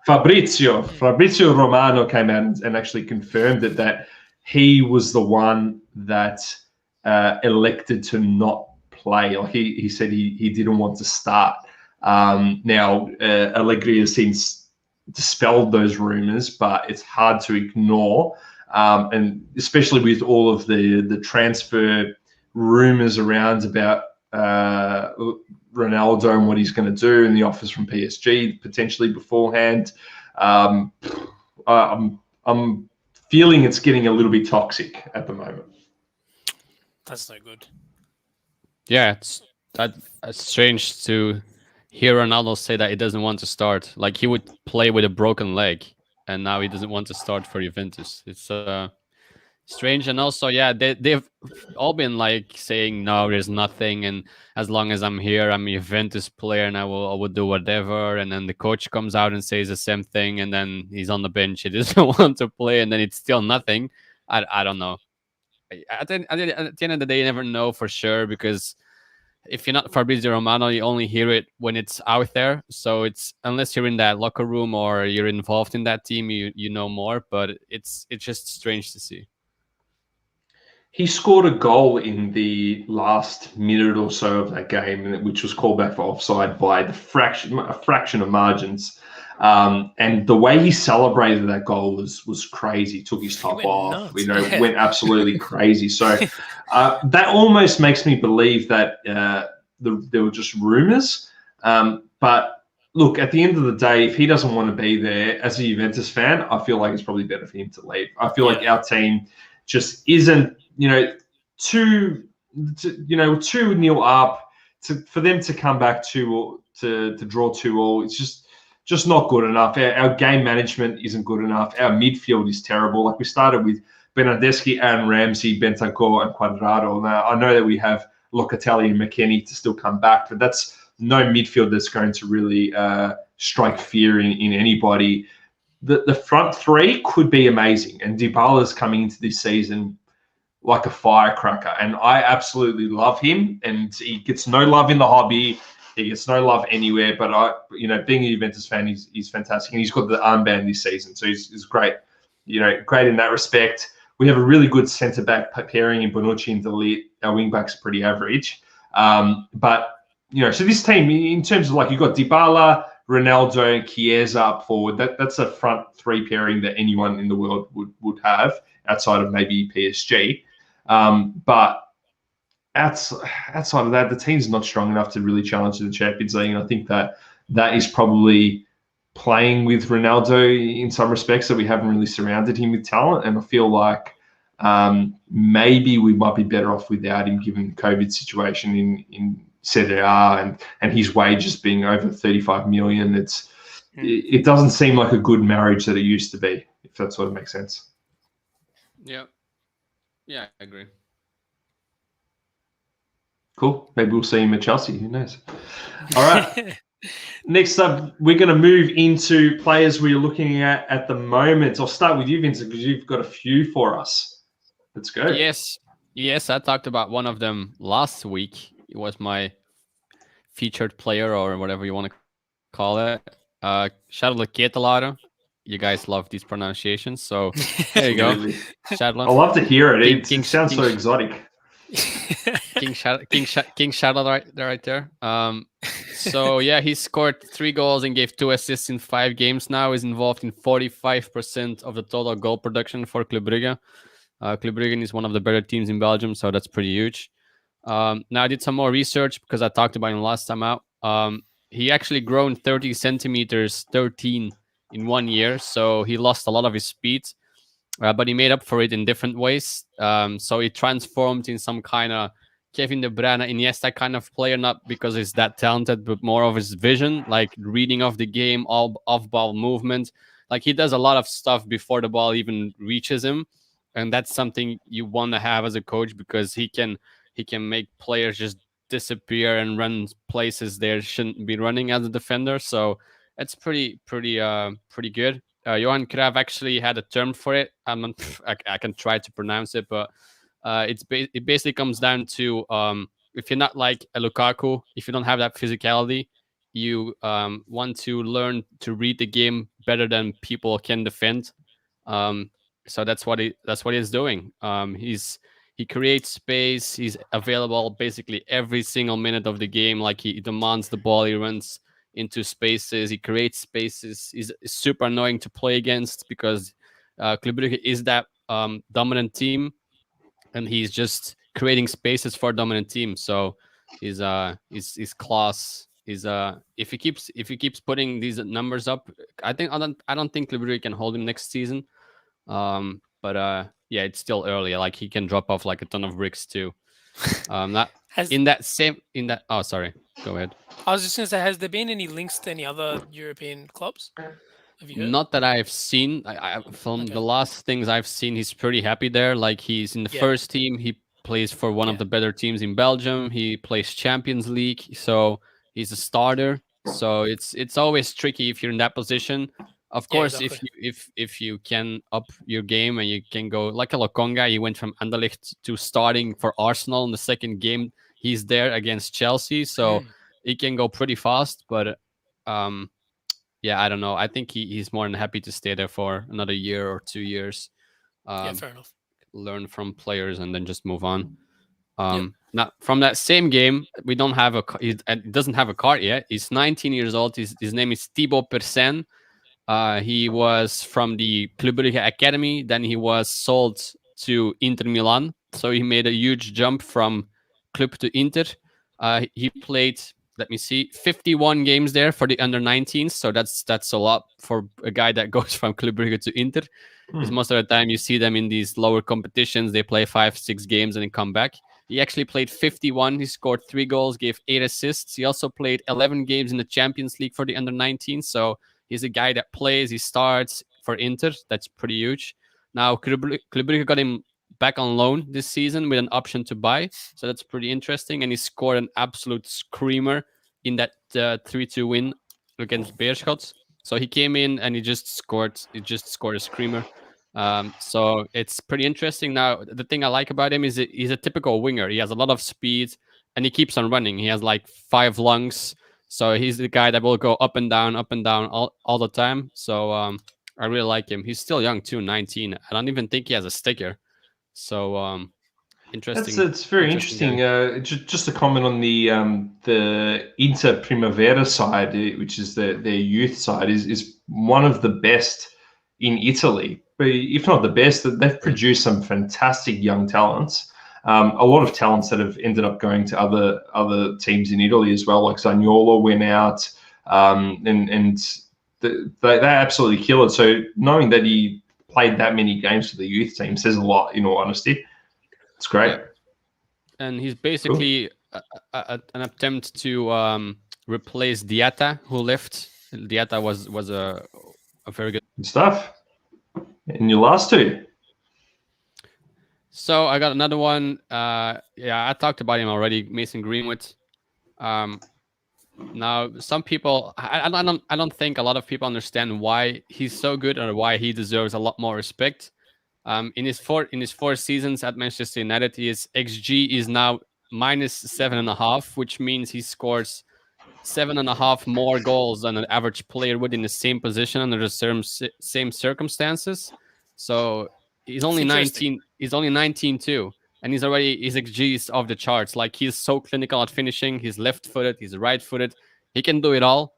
S3: Fabrizio Romano came out and actually confirmed that he was the one that elected to not play. Like he said he didn't want to start. Now Allegri has since dispelled those rumors, but it's hard to ignore. And especially with all of the transfer rumors around about Ronaldo and what he's going to do, and the offers from PSG potentially beforehand. I'm 50-50 feeling it's getting a little bit toxic at the moment.
S4: That's no good.
S5: Yeah, it's strange to hear Ronaldo say that he doesn't want to start. Like he would play with a broken leg, and now he doesn't want to start for Juventus. It's strange. And also, yeah, they've all been like saying no, there's nothing, and as long as I'm here, I'm a Juventus player, and I will do whatever. And then the coach comes out and says the same thing, and then he's on the bench. He doesn't want to play, and then it's still nothing. I don't know. At the end of the day, you never know for sure, because if you're not Fabrizio Romano, you only hear it when it's out there. So it's, unless you're in that locker room or you're involved in that team, you know more. But it's just strange to see.
S3: He scored a goal in the last minute or so of that game, which was called back for offside by a fraction of margins. And the way he celebrated that goal was crazy. Took his top off,
S4: nuts.
S3: Went absolutely crazy. So that almost makes me believe that there were just rumors. But look, at the end of the day, if he doesn't want to be there as a Juventus fan, I feel like it's probably better for him to leave. I feel like our team just isn't, 2-0 up, for them to come back to draw 2-2. It's just not good enough. Our game management isn't good enough. Our midfield is terrible. Like, we started with Bernardeschi, Aaron Ramsey, Bentancur, and Cuadrado. Now, I know that we have Locatelli and McKennie to still come back, but that's no midfield that's going to really strike fear in anybody. The front three could be amazing, and Dybala's coming into this season like a firecracker, and I absolutely love him. And he gets no love in the hobby, he gets no love anywhere. But being a Juventus fan, he's fantastic, and he's got the armband this season, so he's great. Great in that respect. We have a really good centre back pairing in Bonucci and De Ligt. Our wing backs are pretty average, but so this team, in terms of, like, you've got Dybala, Ronaldo, and Chiesa up forward. That's a front three pairing that anyone in the world would have, outside of maybe PSG. But outside of that, the team's not strong enough to really challenge the Champions League. And I think that is probably playing with Ronaldo in some respects, that we haven't really surrounded him with talent. And I feel like maybe we might be better off without him, given the COVID situation in Serie A and his wages being over 35 million. It doesn't seem like a good marriage that it used to be, if that sort of makes sense.
S5: Yeah, I agree.
S3: Cool. Maybe we'll see him at Chelsea. Who knows? All right. Next up, we're going to move into players we're looking at the moment. I'll start with you, Vincent, because you've got a few for us. Let's go.
S5: Yes, I talked about one of them last week. It was my featured player, or whatever you want to call it. Charles Ketelare. You guys love these pronunciations, so there you go.
S3: I love to hear it. It sounds so exotic.
S5: King Charles right there. So yeah, he scored 3 goals and gave 2 assists in 5 games now. He's involved in 45% of the total goal production for Club Brugge. Club Brugge is one of the better teams in Belgium, so that's pretty huge. Now, I did some more research because I talked about him last time out. He actually grown 30 centimeters, 13 in 1 year, so he lost a lot of his speed, but he made up for it in different ways. So he transformed in some kind of Kevin De Bruyne, Iniesta kind of player, not because he's that talented, but more of his vision, like reading of the game, all off-ball movement. Like, he does a lot of stuff before the ball even reaches him, and that's something you want to have as a coach, because he can make players just disappear and run places they shouldn't be running as a defender. So it's pretty good. Johan Cruyff actually had a term for it. I can try to pronounce it, but it basically comes down to if you're not like a Lukaku, if you don't have that physicality, you want to learn to read the game better than people can defend. So that's what he's doing. He creates space. He's available basically every single minute of the game. Like, he demands the ball. He runs into spaces. He creates spaces. He's super annoying to play against, because Club Brugge is that dominant team, and he's just creating spaces for a dominant team. So his class is if he keeps putting these numbers up, I don't think Club Brugge can hold him next season. but yeah, it's still early. Like he can drop off like a ton of bricks too. Not
S4: Has
S5: in that. Oh, sorry. Go ahead.
S4: I was just going to say, has there been any links to any other European clubs? Have you heard?
S5: Not that I've seen. From
S4: Okay.
S5: the last things I've seen, he's pretty happy there. Like he's in the
S4: Yeah.
S5: first team. He plays for one of
S4: Yeah.
S5: the better teams in Belgium. He plays Champions League, so he's a starter. So it's always tricky if you're in that position. Of
S4: Yeah,
S5: course,
S4: exactly.
S5: if you can up your game and you can go like a Lokonga, he went from Anderlecht to starting for Arsenal in the second game. He's there against Chelsea, so
S4: Mm.
S5: he can go pretty fast. But yeah, I don't know. I think he's more than happy to stay there for another year or 2 years,
S4: Yeah,
S5: um,
S4: fair enough.
S5: learn from players, and then just move on.
S4: Yep.
S5: Now from that same game, we don't have he doesn't have a card yet. He's 19 years old. His name is Stevo Percen. He was from the Club Brugge Academy. Then he was sold to Inter Milan. So he made a huge jump from Club to Inter. He played, let me see, 51 games there for the under-19s. So that's a lot for a guy that goes from Club Brugge to Inter. Because most of the time you see them in these lower competitions. They play 5-6 games and then come back. He actually played 51. He scored 3 goals, gave 8 assists. He also played 11 games in the Champions League for the under-19s. So he's a guy that plays, he starts for Inter. That's pretty huge. Now, Club Brugge got him back on loan this season with an option to buy. So that's pretty interesting. And he scored an absolute screamer in that 3-2 win against Beerschot. So he came in and he just scored a screamer. So it's pretty interesting. Now, the thing I like about him is he's a typical winger. He has a lot of speed and he keeps on running. He has like 5 lungs. So he's the guy that will go up and down all the time. So I really like him. He's still young too, 19. I don't even think he has a sticker. So interesting.
S3: It's very
S5: interesting
S3: interesting. Just a comment on the Inter Primavera side, which is their youth side, is one of the best in Italy, but if not the best. They've produced some fantastic young talents. A lot of talents that have ended up going to other teams in Italy as well, like Zaniolo went out, and they absolutely kill it. So knowing that he played that many games for the youth team says a lot, in all honesty. It's great.
S5: Yeah. And he's basically an attempt to replace Diatta, who left. Diatta was a very good
S3: stuff. And your last two.
S5: So I got another one. Yeah, I talked about him already, Mason Greenwood. Now, some people, I don't think a lot of people understand why he's so good or why he deserves a lot more respect. In his four seasons at Manchester United, his XG is now -7.5, which means he scores 7.5 more goals than an average player would in the same position under the same circumstances. So he's only 19. He's only 19 too, and his XG is off the charts. Like, he's so clinical at finishing. He's left-footed. He's right-footed. He can do it all.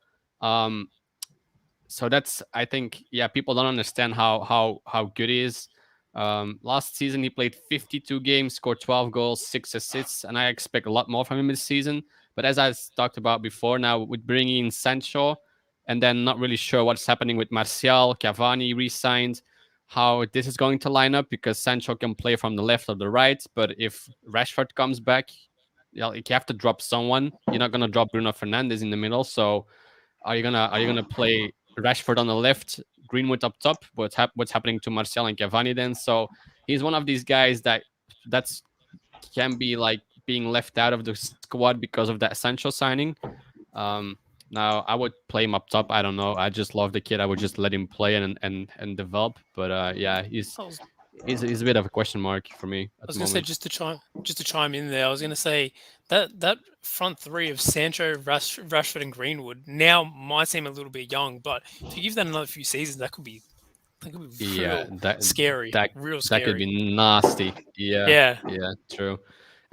S5: So that's, I think, yeah, people don't understand how good he is. Last season he played 52 games, scored 12 goals, 6 assists, and I expect a lot more from him this season. But as I talked about before, now with bringing in Sancho, and then not really sure what's happening with Martial, Cavani re-signed, how this is going to line up, because Sancho can play from the left or the right. But if Rashford comes back, you have to drop someone. You're not gonna drop Bruno Fernandes in the middle. So are you gonna play Rashford on the left, Greenwood up top? What's happening to Martial and Cavani then? So he's one of these guys that's can be like being left out of the squad because of that Sancho signing. Now I would play him up top. I don't know. I just love the kid. I would just let him play and develop. But yeah, he's a bit of a question mark for me.
S4: I was going to say, just to chime in there, I was going to say that front three of Sancho, Rashford, and Greenwood now might seem a little bit young, but if you give that another few seasons, that could be scary. Real scary.
S5: That could be nasty. Yeah, true.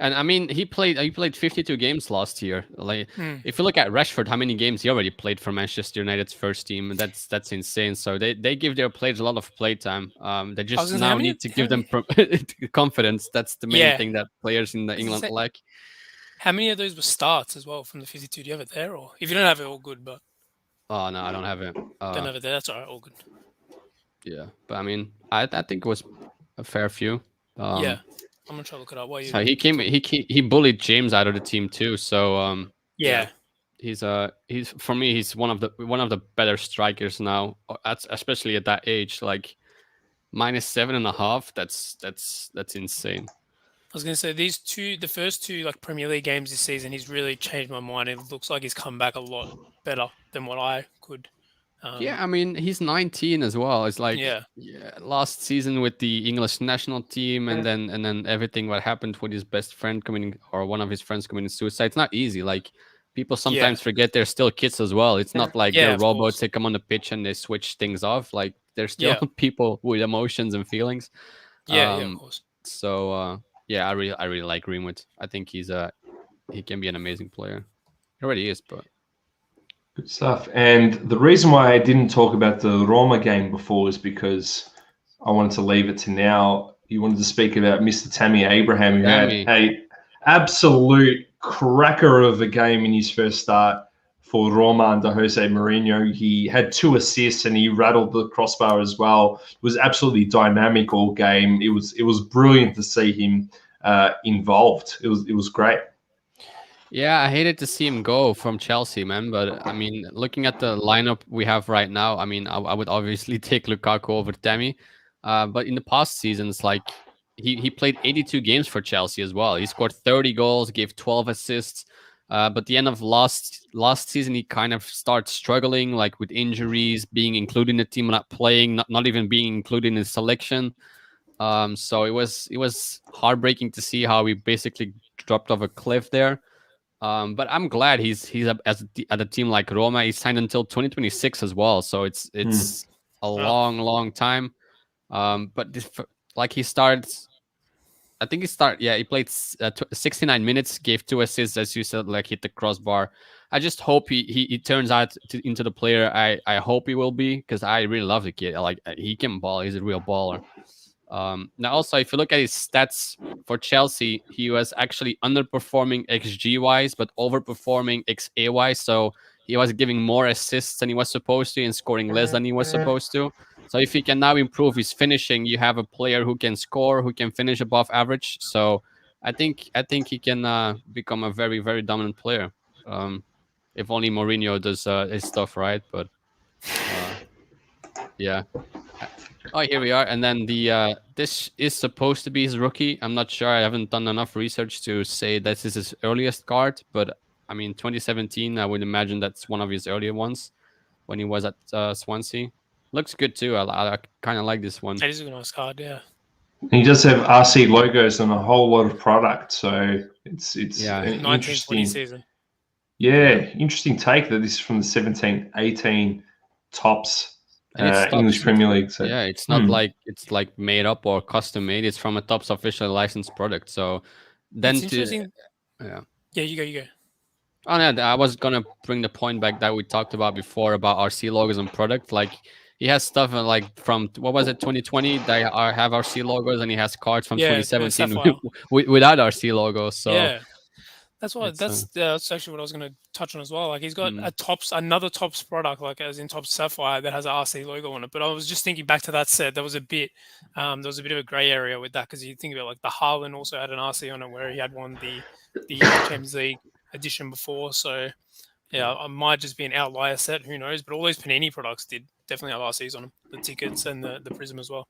S5: And I mean, he played 52 games last year. Like, if you look at Rashford, how many games he already played for Manchester United's first team, and that's insane. So they give their players a lot of play time. They just now need to give them confidence. That's the main thing that players in England like.
S4: How many of those were starts as well from the 52? Do you have it there, or if you don't have it, all good? But
S5: oh no, I don't have it.
S4: Don't have it there. That's all right, all good.
S5: Yeah, but I mean, I think it was a fair few.
S4: Yeah, I'm gonna try to look it up. While you,
S5: So he bullied James out of the team too. So
S4: yeah,
S5: he's for me he's one of the better strikers now, especially at that age. Like -7.5. That's insane.
S4: I was gonna say the first two like Premier League games this season, he's really changed my mind. It looks like he's come back a lot better than what I could.
S5: Yeah, I mean he's 19 as well. It's like
S4: Yeah.
S5: last season with the English national team, and then everything what happened with his best friend or one of his friends committing suicide. It's not easy. Like people sometimes forget they're still kids as well. It's not like they're
S4: of
S5: robots.
S4: course.
S5: They come on the pitch and they switch things off. Like they're still
S4: Yeah.
S5: people with emotions and feelings.
S4: Yeah, of course.
S5: So yeah, I really like Greenwood. I think he can be an amazing player. He already is, but
S3: Good stuff. And the reason why I didn't talk about the Roma game before is because I wanted to leave it to now. You wanted to speak about Mr. Tammy Abraham, who
S5: Tammy.
S3: had a absolute cracker of a game in his first start for Roma under Jose Mourinho. He had 2 assists and he rattled the crossbar as well. It was absolutely dynamic all game. It was brilliant to see him involved. It was great.
S5: yeah, I hated to see him go from Chelsea, man. But I mean, looking at the lineup we have right now, I mean, I would obviously take Lukaku over Tammy. But in the past seasons, like he played 82 games for Chelsea as well. He scored 30 goals, gave 12 assists. But the end of last season, he kind of started struggling, like with injuries, being included in the team, not playing, not even being included in the selection. So it was heartbreaking to see how he basically dropped off a cliff there. But I'm glad he's at a team like Roma. He's signed until 2026 as well, so it's a long time. But like he starts, I think he played 69 minutes, gave 2 assists, as you said, like hit the crossbar. I just hope he turns out into the player I hope he will be, because I really love the kid. Like he can ball. He's a real baller. Now also, if you look at his stats for Chelsea, he was actually underperforming XG wise, but overperforming XA wise. So he was giving more assists than he was supposed to and scoring less than he was supposed to. So if he can now improve his finishing, you have a player who can score, who can finish above average. So I think he can become a very, very dominant player. If only Mourinho does his stuff right. But yeah. Oh, here we are. And then this is supposed to be his rookie. I'm not sure. I haven't done enough research to say this is his earliest card, but I mean 2017. I would imagine that's one of his earlier ones when he was at Swansea. Looks good too. I kind of like this one.
S4: That is a nice card, yeah.
S3: He does have RC logos on a whole lot of product, so it's
S5: Yeah.
S3: an
S4: 1920
S3: interesting
S4: season.
S3: Yeah, interesting take that this is from the 17-18 tops English Premier League. So
S5: yeah, it's not like it's like made up or custom made. It's from a Topps official licensed product. So then
S4: It's interesting.
S5: Yeah,
S4: you go.
S5: Oh no, I was gonna bring the point back that we talked about before about RC logos and product. Like he has stuff like from what was it 2020 that have RC logos, and he has cards from 2017 without RC logos. So
S4: yeah, that's why that's actually what I was going to touch on as well. Like he's got another Topps product, like as in Topps Sapphire, that has an RC logo on it. But I was just thinking back to that set, there was a bit of a grey area with that, because you think about like the Haaland also had an RC on it where he had won the Champions League edition before. So yeah, I might just be an outlier set, who knows? But all those Panini products did definitely have RCs on them, the tickets and the Prism as well.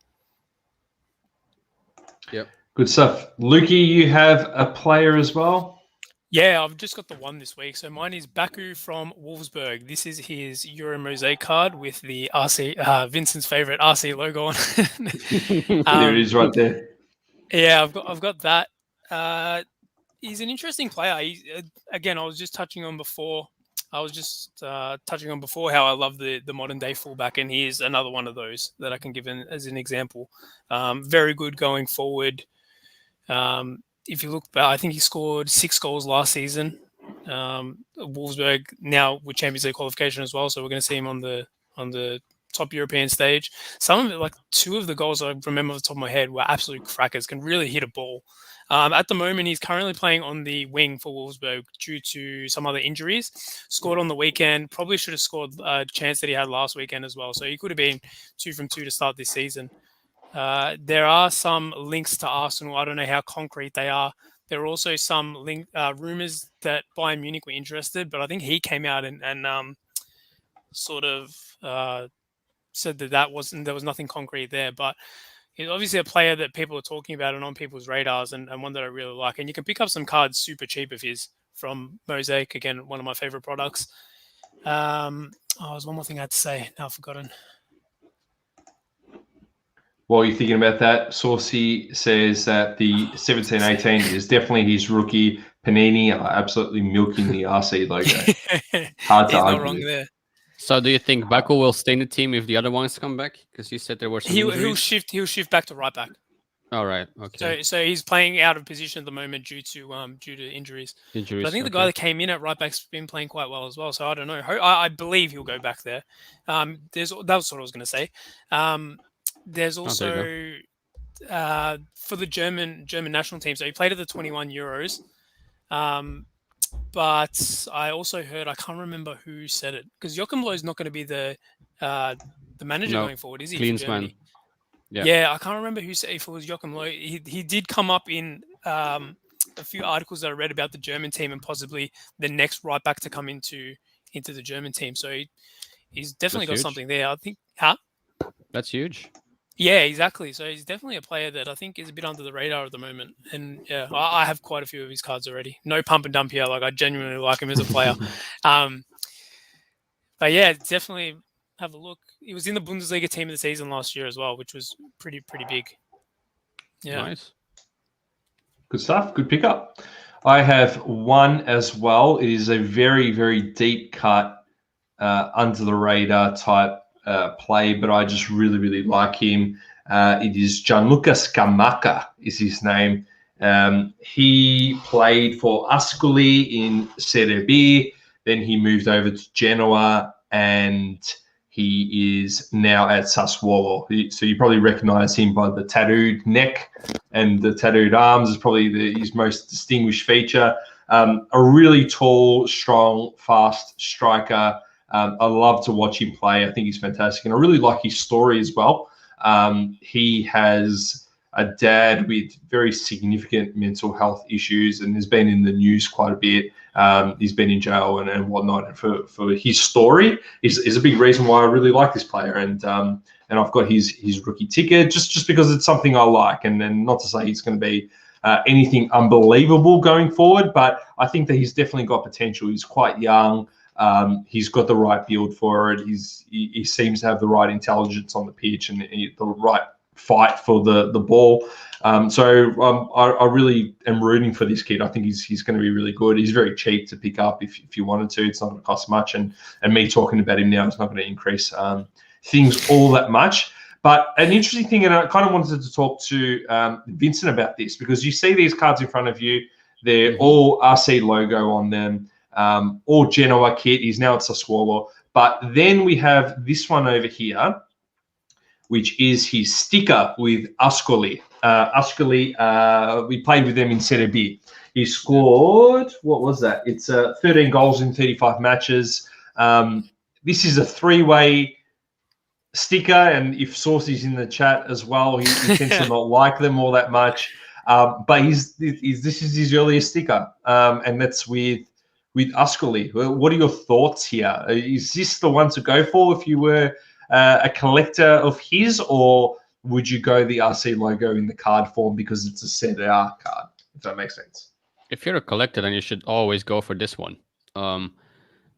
S5: Yep,
S3: good stuff. Lukey, you have a player as well?
S4: Yeah, I've just got the one this week. So mine is Baku from Wolfsburg. This is his Euro Mosaic card with the RC, Vincent's favorite RC logo on it.
S3: There it is right there.
S4: Yeah, I've got that. He's an interesting player. Again, I was just touching on before how I love the modern day fullback, and here's another one of those that I can give as an example. Very good going forward. If you look back, I think he scored 6 goals last season. Wolfsburg now with Champions League qualification as well, so we're going to see him on the top European stage. Some of it, like 2 of the goals I remember off the top of my head, were absolute crackers. Can really hit a ball. At the moment, he's currently playing on the wing for Wolfsburg due to some other injuries. Scored on the weekend. Probably should have scored a chance that he had last weekend as well. So he could have been 2 from 2 to start this season. There are some links to Arsenal. I don't know how concrete they are. There are also some rumors that Bayern Munich were interested, but I think he came out and sort of said that there was nothing concrete there. But he's obviously a player that people are talking about and on people's radars, and one that I really like. And you can pick up some cards super cheap of his from Mosaic, again, one of my favorite products. There's one more thing I had to say. Now I've forgotten.
S3: While you're thinking about that, Saucy says that the 17-18 is definitely his rookie. Panini are absolutely milking the RC logo. Hard to
S4: He's not
S3: argue.
S4: wrong there.
S5: So do you think Baku will stay in the team if the other ones come back? Because you said there were some injuries.
S4: He'll shift back to right back.
S5: All right. Okay.
S4: So he's playing out of position at the moment due to injuries. But I think the guy that came in at right back's been playing quite well as well. So I don't know. I believe he'll go back there. That was what I was going to say. There's also for the German national team. So he played at the 21 Euros. But I also heard, I can't remember who said it, because Joachim Löw is not going to be the manager going forward, is he?
S5: Klinsmann.
S4: Yeah, I can't remember who said if it was Joachim Löw. He did come up in a few articles that I read about the German team and possibly the next right back to come into the German team. So he's definitely got something there. I think,
S5: That's huge.
S4: Yeah, exactly. So he's definitely a player that I think is a bit under the radar at the moment. And yeah, I have quite a few of his cards already. No pump and dump here. Like, I genuinely like him as a player. But yeah, definitely have a look. He was in the Bundesliga team of the season last year as well, which was pretty big. Yeah.
S5: Nice.
S3: Good stuff. Good pickup. I have one as well. It is a very, very deep cut, under the radar type play, but I just really, really like him. It is Gianluca Scamacca is his name. He played for Ascoli in Serie B. Then he moved over to Genoa, and he is now at Sassuolo. So you probably recognize him by the tattooed neck and the tattooed arms is probably his most distinguished feature. A really tall, strong, fast striker. I love to watch him play. I think he's fantastic. And I really like his story as well. He has a dad with very significant mental health issues and has been in the news quite a bit. He's been in jail and whatnot. And for his story is a big reason why I really like this player. And I've got his rookie ticket just because it's something I like. And not to say he's going to be anything unbelievable going forward, but I think that he's definitely got potential. He's quite young. He's got the right build for it. He seems to have the right intelligence on the pitch and the right fight for the ball. So I really am rooting for this kid. I think he's going to be really good. He's very cheap to pick up if you wanted to. It's not going to cost much. And me talking about him now is not going to increase things all that much. But an interesting thing, and I kind of wanted to talk to Vincent about this, because you see these cards in front of you. They're all RC logo on them. All Genoa kit. He's now at Sassuolo. But then we have this one over here, which is his sticker with Ascoli. Ascoli, we played with them in Serie B. He scored, what was that? It's 13 goals in 35 matches. This is a three-way sticker, and if Saucy's in the chat as well, he tends to not like them all that much. But this is his earliest sticker, and that's with Ascoli. What are your thoughts here? Is this the one to go for if you were a collector of his, or would you go the RC logo in the card form because it's a Serie A card, if that makes sense?
S5: If you're a collector, then you should always go for this one.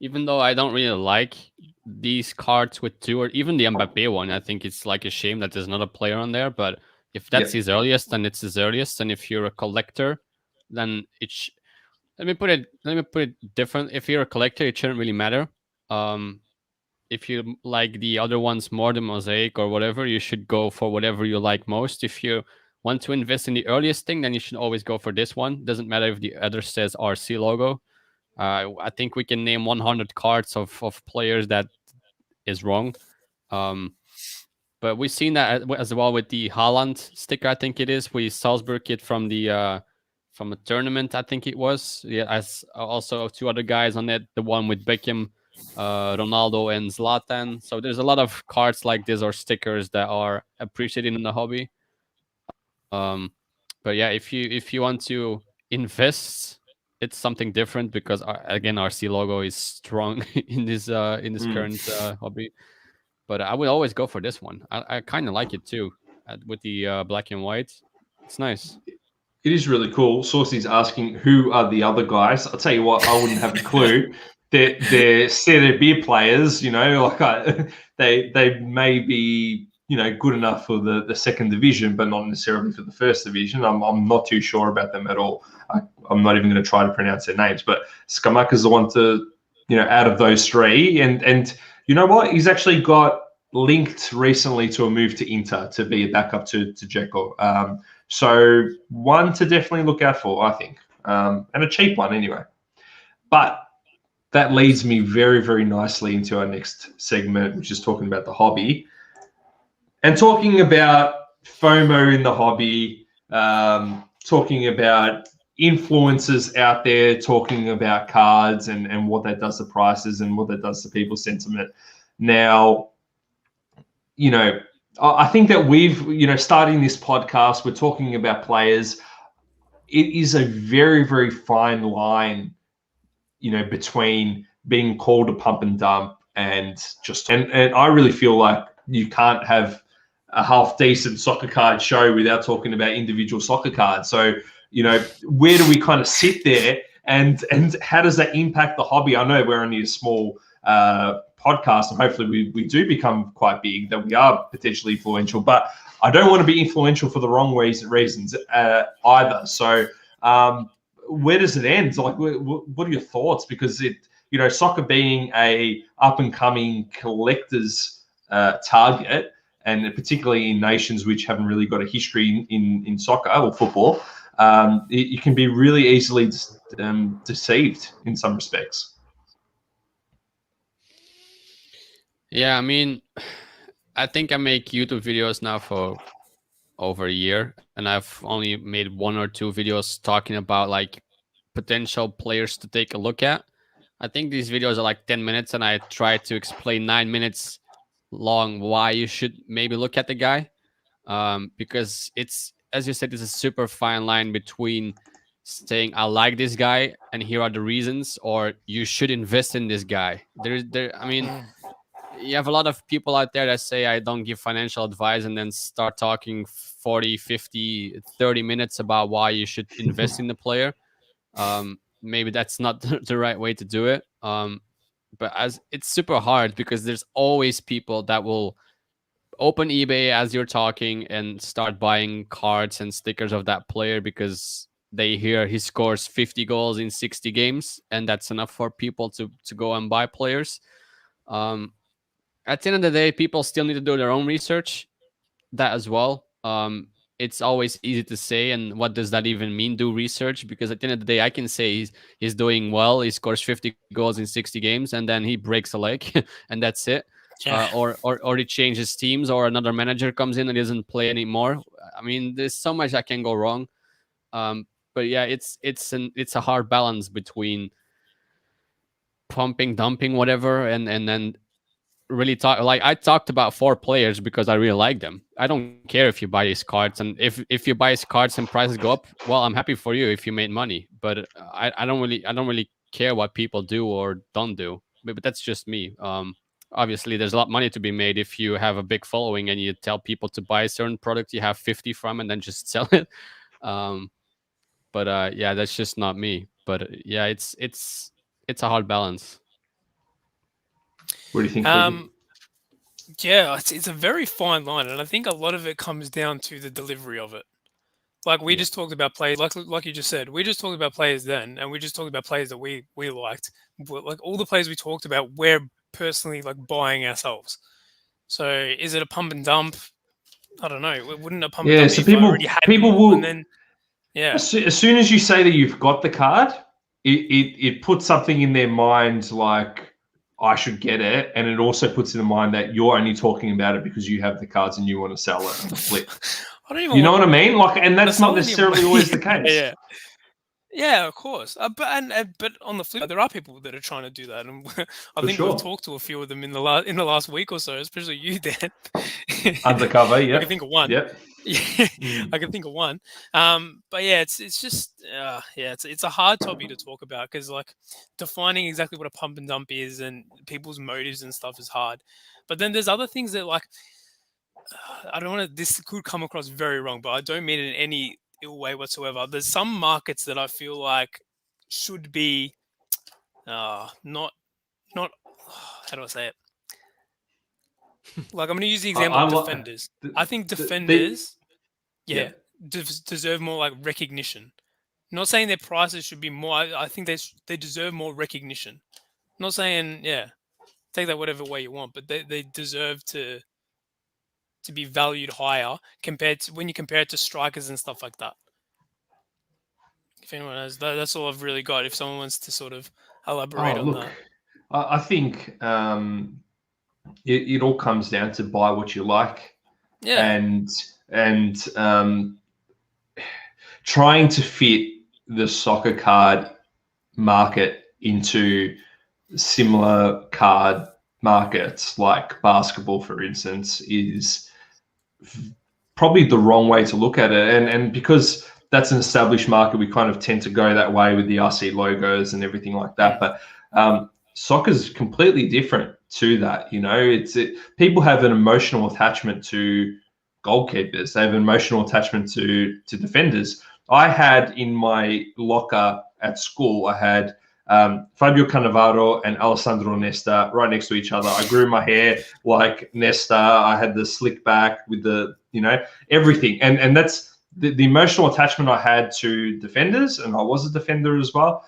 S5: Even though I don't really like these cards with two, or even the Mbappe one, I think it's like a shame that there's not a player on there. But if that's his earliest, then it's his earliest. And if you're a collector, then let me put it different. If you're a collector, it shouldn't really matter. If you like the other ones more, the Mosaic or whatever, you should go for whatever you like most. If you want to invest in the earliest thing, then you should always go for this one. Doesn't matter if the other says RC logo. I think we can name 100 cards of players that is wrong. But we've seen that as well with the Haaland sticker, I think it is, with Salzburg kit from a tournament, I think it was. Yeah, as also two other guys on it. The one with Beckham Ronaldo and Zlatan. So there's a lot of cards like this or stickers that are appreciated in the hobby. But yeah, if you want to invest, it's something different because again, RC logo is strong in this current hobby. But I would always go for this one. I kind of like it too, with the black and white. It's nice.
S3: It is really cool. Saucy's asking who are the other guys. I'll tell you what, I wouldn't have a clue. They're Serie B players, like they may be, good enough for the second division, but not necessarily for the first division. I'm not too sure about them at all. I'm not even going to try to pronounce their names, but Skamaka's the one to, out of those three. And you know what? He's actually got linked recently to a move to Inter to be a backup to Dzeko. So one to definitely look out for, I think, and a cheap one anyway. But that leads me very, very nicely into our next segment, which is talking about the hobby. And talking about FOMO in the hobby, talking about influencers out there, talking about cards and what that does to prices and what that does to people's sentiment. Now, I think that we've, starting this podcast, we're talking about players. It is a very, very fine line, between being called a pump and dump and I really feel like you can't have a half decent soccer card show without talking about individual soccer cards. So, where do we kind of sit there and how does that impact the hobby? I know we're only a small podcast and hopefully we do become quite big, that we are potentially influential, but I don't want to be influential for the wrong reasons either. So where does it end? Like, what are your thoughts? Because soccer being a up and coming collector's target, and particularly in nations which haven't really got a history in soccer or football, you can be really easily deceived in some respects.
S5: Yeah, I mean, I think I make YouTube videos now for over a year, and I've only made 1 or 2 videos talking about like potential players to take a look at. I think these videos are like 10 minutes, and I try to explain 9 minutes long why you should maybe look at the guy, because it's, as you said, it's a super fine line between saying I like this guy and here are the reasons, or you should invest in this guy. I mean, you have a lot of people out there that say I don't give financial advice and then start talking 40, 50, 30 minutes about why you should invest in the player. Maybe that's not the right way to do it. But as it's super hard because there's always people that will open eBay as you're talking and start buying cards and stickers of that player because they hear he scores 50 goals in 60 games and that's enough for people to go and buy players. At the end of the day, people still need to do their own research, that as well. It's always easy to say, and what does that even mean, do research? Because at the end of the day, I can say he's doing well, he scores 50 goals in 60 games, and then he breaks a leg, and that's it.
S4: Yeah.
S5: Or he changes teams, or another manager comes in and doesn't play anymore. I mean, there's so much that can go wrong. But yeah, it's a hard balance between pumping, dumping, whatever, and then really talk. Like I talked about 4 players because I really like them. I don't care if you buy these cards, and if you buy these cards and prices go up, well, I'm happy for you if you made money. But I don't really care what people do or don't do. But that's just me. Obviously, there's a lot of money to be made if you have a big following and you tell people to buy a certain product you have 50 from and then just sell it. But yeah, that's just not me. But yeah, it's a hard balance.
S3: What do you think?
S4: Yeah, it's a very fine line, and I think a lot of it comes down to the delivery of it. Like we just talked about players, like you just said, we just talked about players then, and we just talked about players that we liked. But like all the players we talked about, we're personally like buying ourselves. So is it a pump and dump? I don't know. Wouldn't a pump and dump
S3: so
S4: if I already had
S3: people
S4: them,
S3: will.
S4: and then, yeah.
S3: As soon as you say that you've got the card, it puts something in their mind like, I should get it, and it also puts in the mind that you're only talking about it because you have the cards and you want to sell it and flip.
S4: I don't even.
S3: You know what I mean? Like, and that's not necessarily always the case.
S4: Yeah, of course. But on the flip, side, there are people that are trying to do that, and I
S3: For
S4: think we've
S3: sure.
S4: talked to a few of them in the last week or so, especially you, Dan.
S3: Undercover,
S4: I can
S3: yep.
S4: think of one.
S3: Yep.
S4: Yeah,
S3: Mm.
S4: I can think of one. But yeah, it's just yeah, it's a hard topic to talk about because like defining exactly what a pump and dump is and people's motives and stuff is hard. But then there's other things that like I don't want to. This could come across very wrong, but I don't mean it in any ill way whatsoever. There's some markets that I feel like should be not how do I say it? Like I'm going to use the example of
S3: I like
S4: defenders.
S3: the,
S4: I think
S3: the
S4: defenders, yeah,
S3: yeah.
S4: deserve more like recognition. Not saying their prices should be more. I think they deserve more recognition. Not saying take that whatever way you want, but they deserve to be valued higher compared to when you compare it to strikers and stuff like that. If anyone has that's all I've really got. If someone wants to sort of elaborate
S3: Oh,
S4: on
S3: look,
S4: that.
S3: I think it all comes down to buy what you like,
S4: Yeah.
S3: and trying to fit the soccer card market into similar card markets like basketball, for instance, is probably the wrong way to look at it. And because that's an established market, we kind of tend to go that way with the RC logos and everything like that. But soccer is completely different to that. You know, people have an emotional attachment to goalkeepers. They have an emotional attachment to defenders. I had in my locker at school, I had Fabio Cannavaro and Alessandro Nesta right next to each other. I grew my hair like Nesta. I had the slick back with the, everything. And that's the emotional attachment I had to defenders, and I was a defender as well,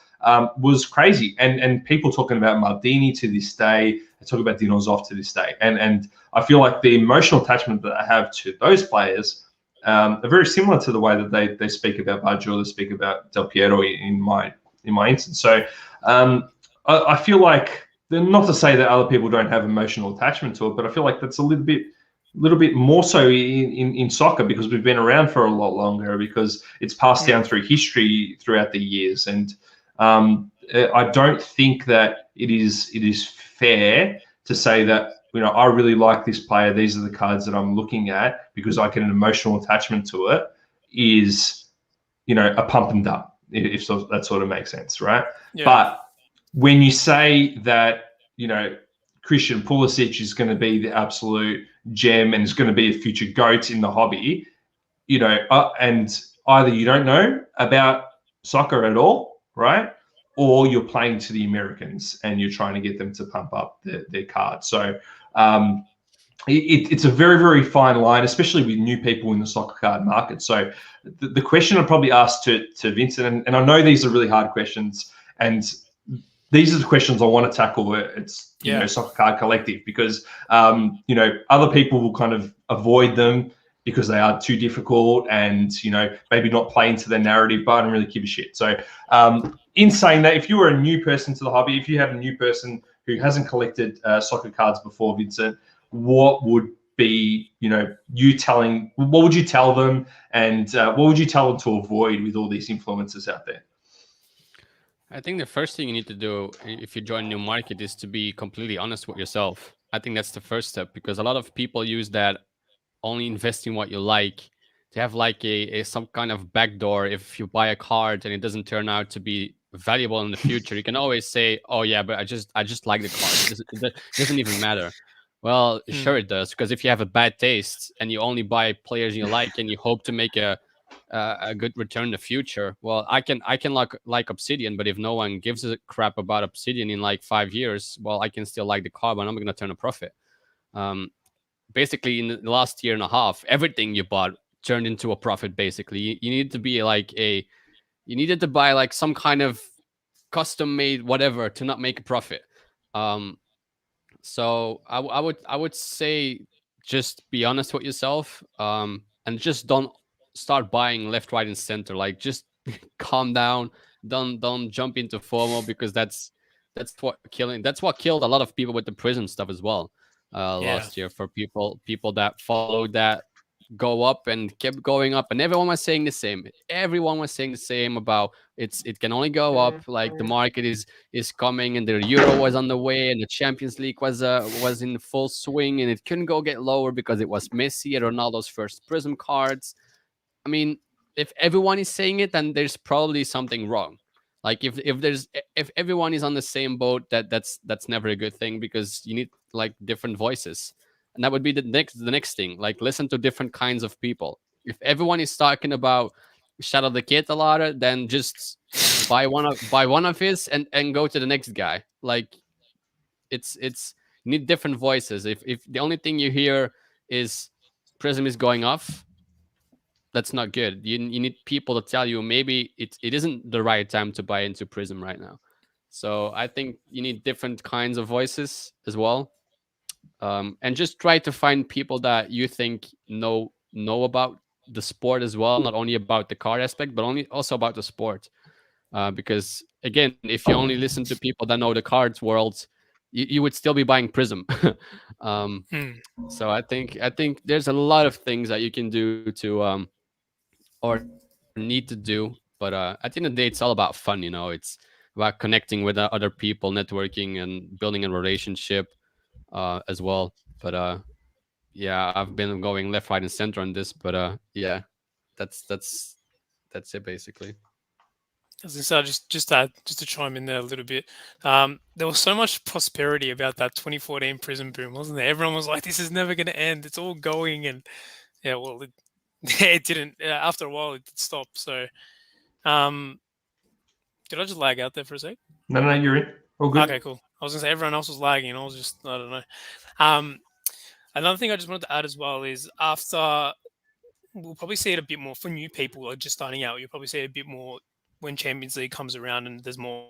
S3: was crazy. And people talking about Maldini to this day, they talk about Dino Zoff to this day. And I feel like the emotional attachment that I have to those players are very similar to the way that they speak about Baggio, they speak about Del Piero in my instance. So I feel like, not to say that other people don't have emotional attachment to it, but I feel like that's a little bit more so in soccer because we've been around for a lot longer, because it's passed down through history throughout the years. And I don't think that it is fair to say that, I really like this player, these are the cards that I'm looking at because I get an emotional attachment to it, is, a pump and dump, if that sort of makes sense, right?
S4: Yeah.
S3: But when you say that, Christian Pulisic is going to be the absolute gem and is going to be a future GOAT in the hobby, and either you don't know about soccer at all, right? Or you're playing to the Americans and you're trying to get them to pump up their card. So it's a very, very fine line, especially with new people in the soccer card market. So the question I'd probably ask to Vincent, and I know these are really hard questions, and these are the questions I want to tackle. It's Soccer Card Collective, because other people will kind of avoid them because they are too difficult and maybe not play into their narrative, but I don't really give a shit. So in saying that, if you were a new person to the hobby, if you have a new person who hasn't collected soccer cards before, Vincent, what would be what would you tell them, and what would you tell them to avoid with all these influencers out there?
S5: I think the first thing you need to do if you join a new market is to be completely honest with yourself. I think that's the first step, because a lot of people use that only invest in what you like to have like a some kind of backdoor. If you buy a card and it doesn't turn out to be valuable in the future, you can always say, oh yeah, but I just like the card. It doesn't even matter. Well, sure it does, because if you have a bad taste and you only buy players you like and you hope to make a good return in the future, well, I can like Obsidian, but if no one gives a crap about Obsidian in like 5 years, well, I can still like the card, but I'm not going to turn a profit. Basically, in the last year and a half, everything you bought turned into a profit. Basically, you need to be like you needed to buy like some kind of custom made whatever to not make a profit. So I would say just be honest with yourself, and just don't start buying left, right, and center. Like, just calm down. Don't jump into FOMO, because that's what killed a lot of people with the Prism stuff as well last year. For people that followed that go up and kept going up, and everyone was saying the same. Everyone was saying the same about it can only go up. Like the market is coming, and the Euro was on the way, and the Champions League was in full swing, and it couldn't get lower because it was Messi and Ronaldo's first Prism cards. I mean, if everyone is saying it, then there's probably something wrong. Like if everyone is on the same boat, that's never a good thing, because you need like different voices. And that would be the next thing. Like, listen to different kinds of people. If everyone is talking about Shadow the Kid a lot, then just buy one of his and go to the next guy. Like, it's you need different voices. If the only thing you hear is Prism is going off, that's not good. You need people to tell you maybe it isn't the right time to buy into Prism right now. So I think you need different kinds of voices as well. And just try to find people that you think know about the sport as well, not only about the card aspect, but also about the sport. Because again, if you only listen to people that know the cards world, you would still be buying Prism. So I think there's a lot of things that you can do to or need to do, but at the end of the day, it's all about fun. It's about connecting with other people, networking, and building a relationship as well. But yeah, I've been going left, right, and center on this, but yeah, that's it basically.
S4: As I said, just to chime in there a little bit, there was so much prosperity about that 2014 Prism boom, wasn't there? Everyone was like, "This is never going to end. It's all going," and yeah, well, it didn't. After a while, it did stop. So, did I just lag out there for a sec?
S3: No, you're in. All good.
S4: Okay, cool. I was gonna say everyone else was lagging, and I was just, I don't know. Another thing I just wanted to add as well is after we'll probably see it a bit more for new people like just starting out. You'll probably see it a bit more when Champions League comes around and there's more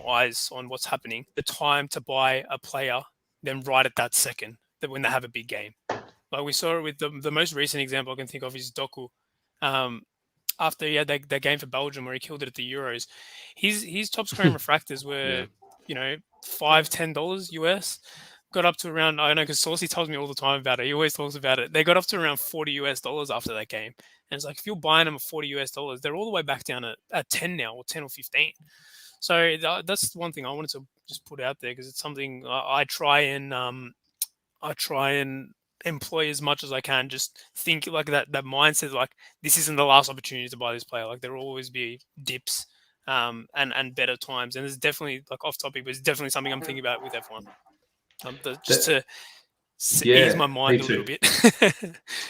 S4: eyes on what's happening. The time to buy a player, then right at that second, that when they have a big game. Like we saw it with the most recent example I can think of is Doku. After he had that game for Belgium where he killed it at the Euros, his top scoring refractors were, $5-10 US. Got up to around, I don't know, because Saucy tells me all the time about it. He always talks about it. They got up to around $40 US after that game. And it's like, if you're buying them at $40 US, they're all the way back down at 10 now, or 10 or 15. So that's one thing I wanted to just put out there, because it's something I try and employ as much as I can. Just think like that mindset, like this isn't the last opportunity to buy this player. Like there will always be dips and better times. And there's definitely, like off topic, but it's definitely something I'm thinking about with F1. Just to ease my mind a little bit.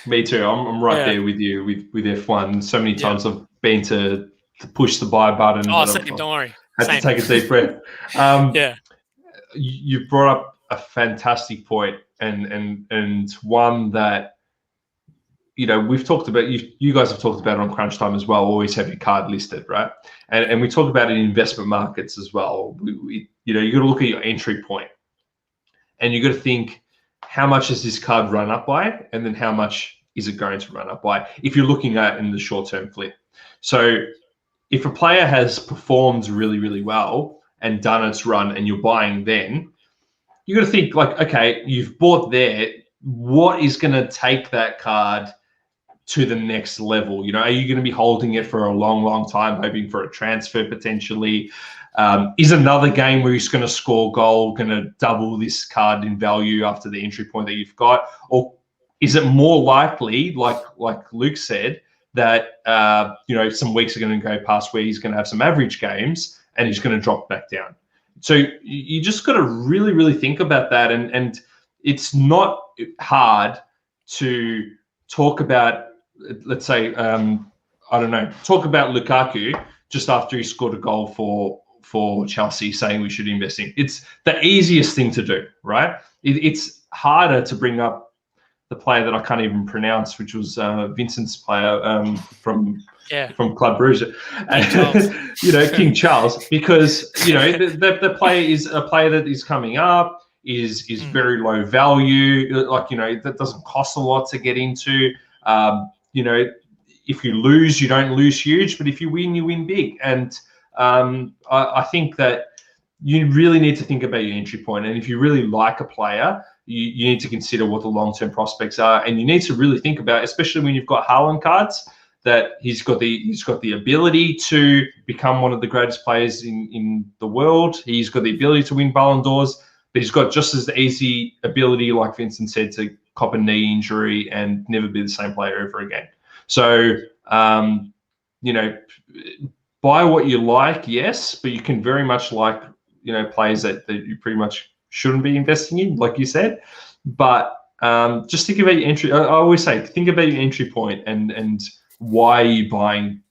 S3: Me too. I'm right there with you with F1. So many times I've been to push the buy button.
S4: Oh, same, don't worry.
S3: Had to take a deep breath. You brought up a fantastic point, and one that we've talked about. You guys have talked about it on Crunch Time as well. Always have your card listed, right? And we talk about it in investment markets as well. You got to look at your entry point. And you got to think, how much does this card run up by? And then how much is it going to run up by if you're looking at in the short-term flip? So if a player has performed really, really well and done its run and you're buying then, you got to think like, okay, you've bought there. What is going to take that card to the next level? Are you going to be holding it for a long, long time, hoping for a transfer potentially? Is another game where he's going to score goal going to double this card in value after the entry point that you've got? Or is it more likely, like Luke said, that some weeks are going to go past where he's going to have some average games and he's going to drop back down? So you just got to really, really think about that. And it's not hard to talk about, let's say, talk about Lukaku just after he scored a goal for Chelsea, saying we should invest in. It's the easiest thing to do, right? It's harder to bring up the player that I can't even pronounce, which was Vincent's player from Club Brugge, King Charles, because the player is a player that is coming up, is very low value, that doesn't cost a lot to get into. If you lose, you don't lose huge, but if you win big. And I think that you really need to think about your entry point. And if you really like a player, you need to consider what the long-term prospects are, and you need to really think about, especially when you've got Haaland cards, that he's got the ability to become one of the greatest players in the world. He's got the ability to win Ballon d'Ors, but he's got just as easy ability, like Vincent said, to cop a knee injury and never be the same player ever again. So, you know, buy what you like, yes, but you can very much like, you know, players that you pretty much shouldn't be investing in, like you said. But just think about your entry. I always say, think about your entry point and why are you buying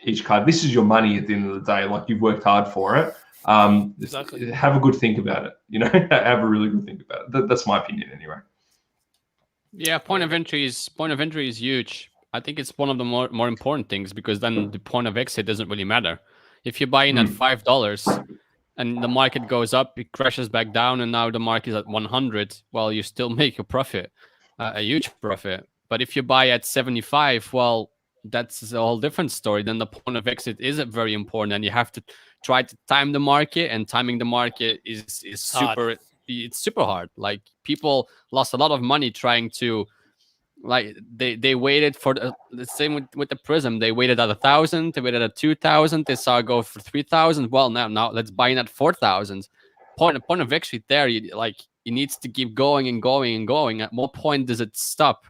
S3: each card. This is your money at the end of the day. Like, you've worked hard for it.
S4: Exactly.
S3: Have a good think about it. You know, have a really good think about it. That's my opinion, anyway.
S5: Yeah, point of entry is huge. I think it's one of the more important things, because then the point of exit doesn't really matter. If you buy in at $5 and the market goes up, it crashes back down, and now the market is at 100. Well, you still make a profit, a huge profit. But if you buy at 75, well, that's a whole different story. Then the point of exit is very important, and you have to try to time the market, and timing the market is super. It's super hard. Like, people lost a lot of money trying to, like, they waited for the same with the Prism. They waited at 1,000, they waited at 2,000, they saw it go for 3,000. Well, now let's buy in at 4,000. Point of exit there, it needs to keep going and going and going. At what point does it stop?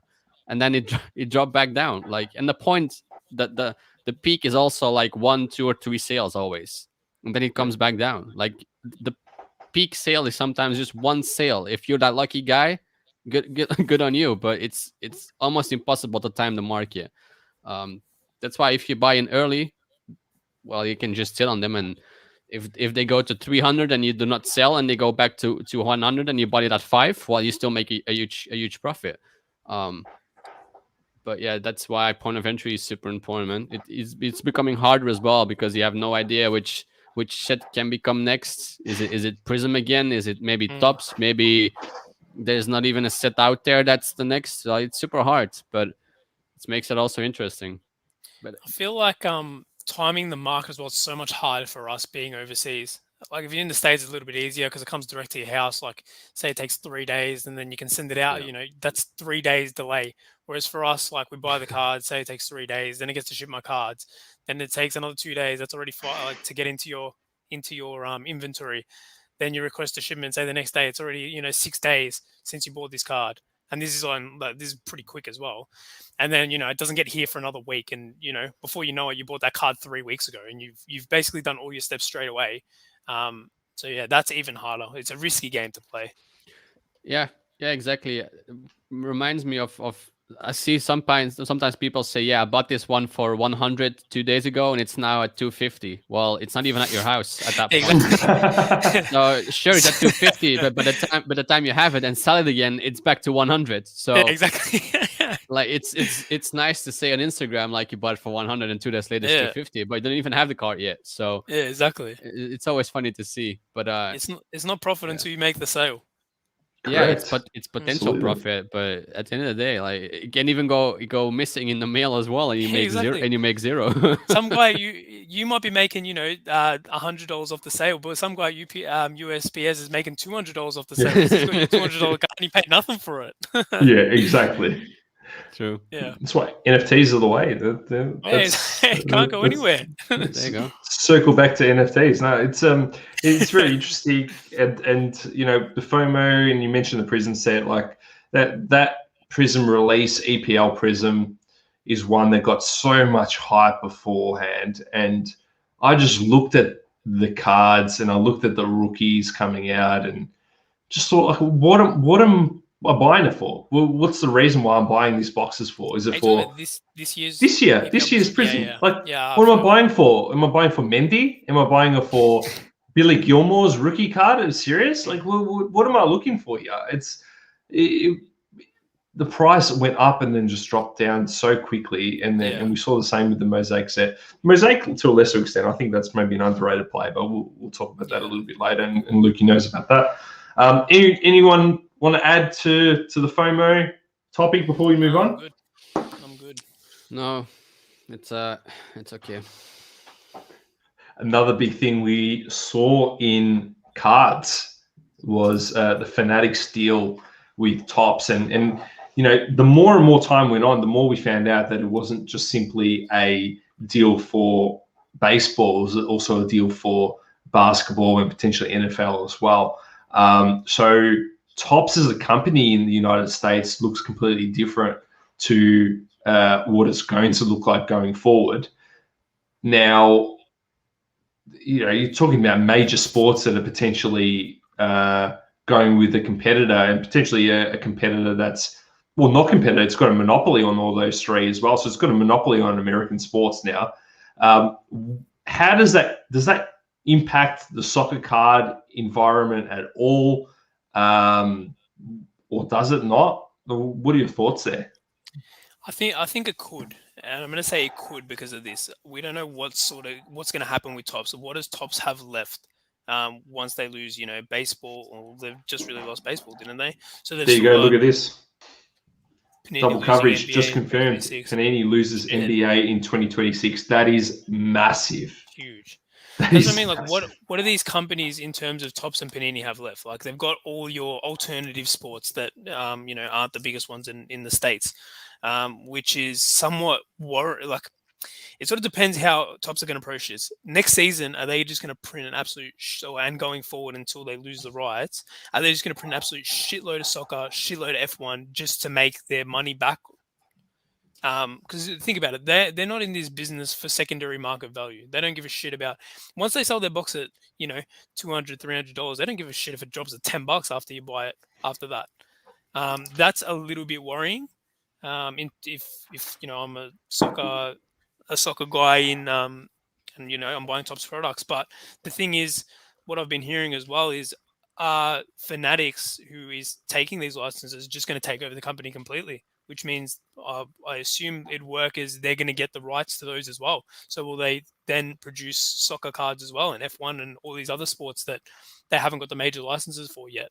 S5: And then it dropped back down. Like, and the point that the peak is also like 1, 2, or 3 sales always, and then it comes back down. Like, the peak sale is sometimes just one sale. If you're that lucky guy, good on you. But it's almost impossible to time the market. That's why if you buy in early, well, you can just sit on them, and if they go to 300 and you do not sell, and they go back to 100 and you buy it at 5, well, you still make a huge profit. But yeah, that's why point of entry is super important, man. It's becoming harder as well, because you have no idea which set can become next. Is it Prism again? Is it maybe Tops? Maybe there's not even a set out there that's the next. So it's super hard, but it makes it also interesting. But
S4: I feel like timing the market as well is so much harder for us being overseas. Like, if you're in the States, it's a little bit easier because it comes direct to your house. Like, say it takes 3 days and then you can send it out, you know, that's 3 days delay. Whereas for us, like, we buy the cards, say it takes 3 days, then it gets to ship my cards. Then it takes another 2 days. That's already to get into your inventory. Then you request a shipment, say the next day, it's already, you know, 6 days since you bought this card. And this is pretty quick as well. And then, you know, it doesn't get here for another week. And, you know, before you know it, you bought that card 3 weeks ago, and you've basically done all your steps straight away. So yeah, that's even harder. It's a risky game to play.
S5: Yeah, exactly. It reminds me of I see sometimes people say, yeah, I bought this one for 100 2 days ago and it's now at 250. Well, it's not even at your house at that point. So sure, it's at 250, but by the time you have it and sell it again, it's back to 100. So
S4: yeah, exactly.
S5: like, it's nice to say on Instagram, like, you bought it for 100 and 2 days later it's 250, but you don't even have the card yet. So
S4: yeah, exactly.
S5: It's always funny to see, but
S4: it's not profit until you make the sale.
S5: Yeah, it's potential profit, but at the end of the day, like, it can even go missing in the mail as well, and you make zero. And you make zero.
S4: Some guy you might be making, you know, $100 off the sale, but some guy USPS is making $200 off the sale. He's got your $200 card and he paid nothing for it.
S3: Yeah, exactly.
S5: True.
S4: Yeah.
S3: That's why NFTs are the way.
S4: It can't go anywhere.
S5: There you go.
S3: Circle back to NFTs. No, it's very interesting, and you know, the FOMO, and you mentioned the Prism set, like that Prism release, EPL Prism, is one that got so much hype beforehand, and I just looked at the cards and I looked at the rookies coming out and just thought, like, what am I buying it for? Well, what's the reason why I'm buying these boxes for? Is it for
S4: this year's
S3: Prism?
S4: Yeah.
S3: Like, what am I buying for? Am I buying for Mendy? Am I buying it for Billy Gilmore's rookie card? Are you serious? Like, what am I looking for here? The price went up and then just dropped down so quickly, and we saw the same with the Mosaic set. Mosaic, to a lesser extent, I think that's maybe an underrated play, but we'll talk about that a little bit later, and Lukey knows about that. Anyone want to add to the FOMO topic before we move on?
S4: I'm good.
S5: No, it's okay.
S3: Another big thing we saw in cards was the Fanatics deal with Tops, and you know, the more and more time went on, the more we found out that it wasn't just simply a deal for baseball; it was also a deal for basketball and potentially NFL as well. So Tops as a company in the United States looks completely different to what it's going to look like going forward. Now, you know, you're talking about major sports that are potentially going with a competitor, and potentially a competitor that's, well, not competitor, it's got a monopoly on all those three as well. So it's got a monopoly on American sports now. How does that impact the soccer card environment at all? Or does it not? What are your thoughts there?
S4: I think it could, and I'm going to say it could because of this. We don't know what's going to happen with Tops. What does Tops have left once they lose? You know, baseball. Or they've just really lost baseball, didn't they? So
S3: there you go. Look at this.
S4: Panini
S3: Double coverage
S4: NBA
S3: just confirmed. Panini loses NBA in 2026. That is massive.
S4: Huge. That's what I mean. Like, what do these companies in terms of Tops and Panini have left? Like, they've got all your alternative sports that you know, aren't the biggest ones in the States, which is somewhat like. It sort of depends how Tops are going to approach this. Next season, are they just going to print an absolute and going forward until they lose the rights? Are they just going to print an absolute shitload of soccer, shitload of F1 just to make their money back? Because think about it, they're not in this business for secondary market value. They don't give a shit about once they sell their box at, you know, $200, $300. They don't give a shit if it drops at $10 after you buy it. After that, that's a little bit worrying. If you know, I'm a soccer guy and you know, I'm buying Tops products. But the thing is, what I've been hearing as well is Fanatics, who is taking these licenses, just going to take over the company completely, which means I assume it'd work as they're going to get the rights to those as well. So will they then produce soccer cards as well, and F1 and all these other sports that they haven't got the major licenses for yet?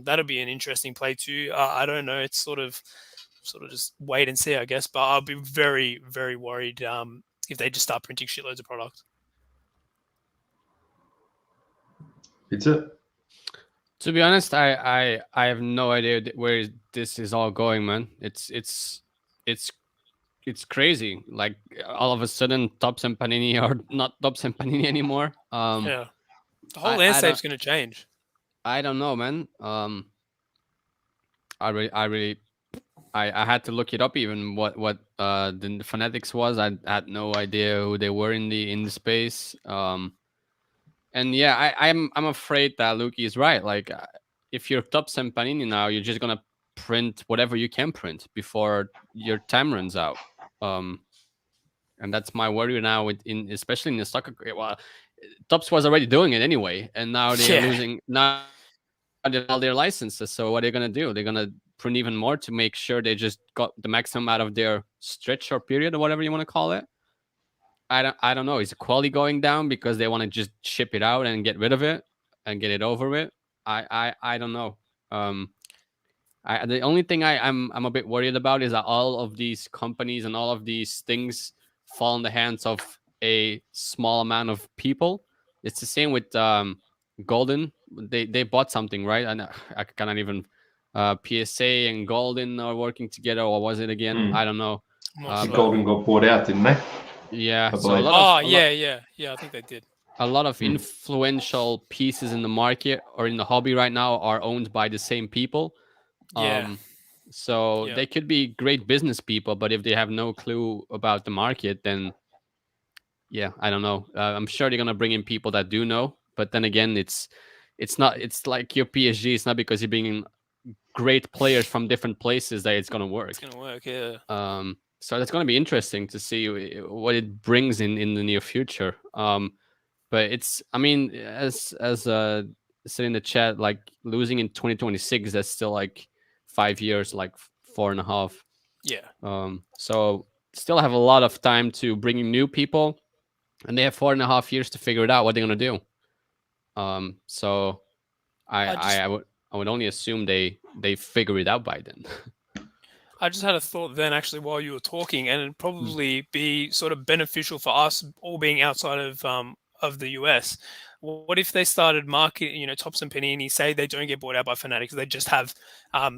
S4: That'll be an interesting play too. I don't know. It's sort of just wait and see, I guess. But I'll be very, very worried if they just start printing shitloads of products.
S3: It's it.
S5: To be honest, I have no idea where this is all going, man. It's crazy. Like, all of a sudden, Tops and Panini are not Tops and Panini anymore.
S4: Yeah, the whole landscape's going to change.
S5: I don't know, man. I had to look it up, even what the Fanatics was. I had no idea who they were in the space. And yeah, I'm afraid that Luki is right. Like, if you're Tops and Panini now, you're just gonna print whatever you can print before your time runs out. And that's my worry now, especially in the soccer. Well, Tops was already doing it anyway, and now they're losing all their licenses. So what are they gonna do? They're gonna print even more to make sure they just got the maximum out of their stretch or period or whatever you want to call it. I don't know. Is the quality going down because they want to just ship it out and get rid of it and get it over with? I don't know. The only thing I'm a bit worried about is that all of these companies and all of these things fall in the hands of a small amount of people. It's the same with Golden. They bought something, right? And I cannot even PSA and Golden are working together, or was it again? I don't know.
S3: Golden got bought out, didn't they?
S5: Yeah.
S4: I think they did.
S5: A lot of influential pieces in the market or in the hobby right now are owned by the same people. So they could be great business people, but if they have no clue about the market, then I don't know. I'm sure they're gonna bring in people that do know, but then again, it's like your PSG. It's not because you're bringing great players from different places that it's gonna work.
S4: It's gonna work, yeah.
S5: So that's gonna be interesting to see what it brings in the near future. But it's, I mean, as said in the chat, like, losing in 2026, that's still like 5 years, like 4.5.
S4: Yeah.
S5: So still have a lot of time to bring in new people, and they have 4.5 years to figure it out what they're gonna do. So I would only assume they figure it out by then.
S4: I just had a thought then, actually, while you were talking, and it'd probably be sort of beneficial for us all being outside of of the US. What if they started marketing, Tops and Panini, say they don't get bought out by Fanatics, they just have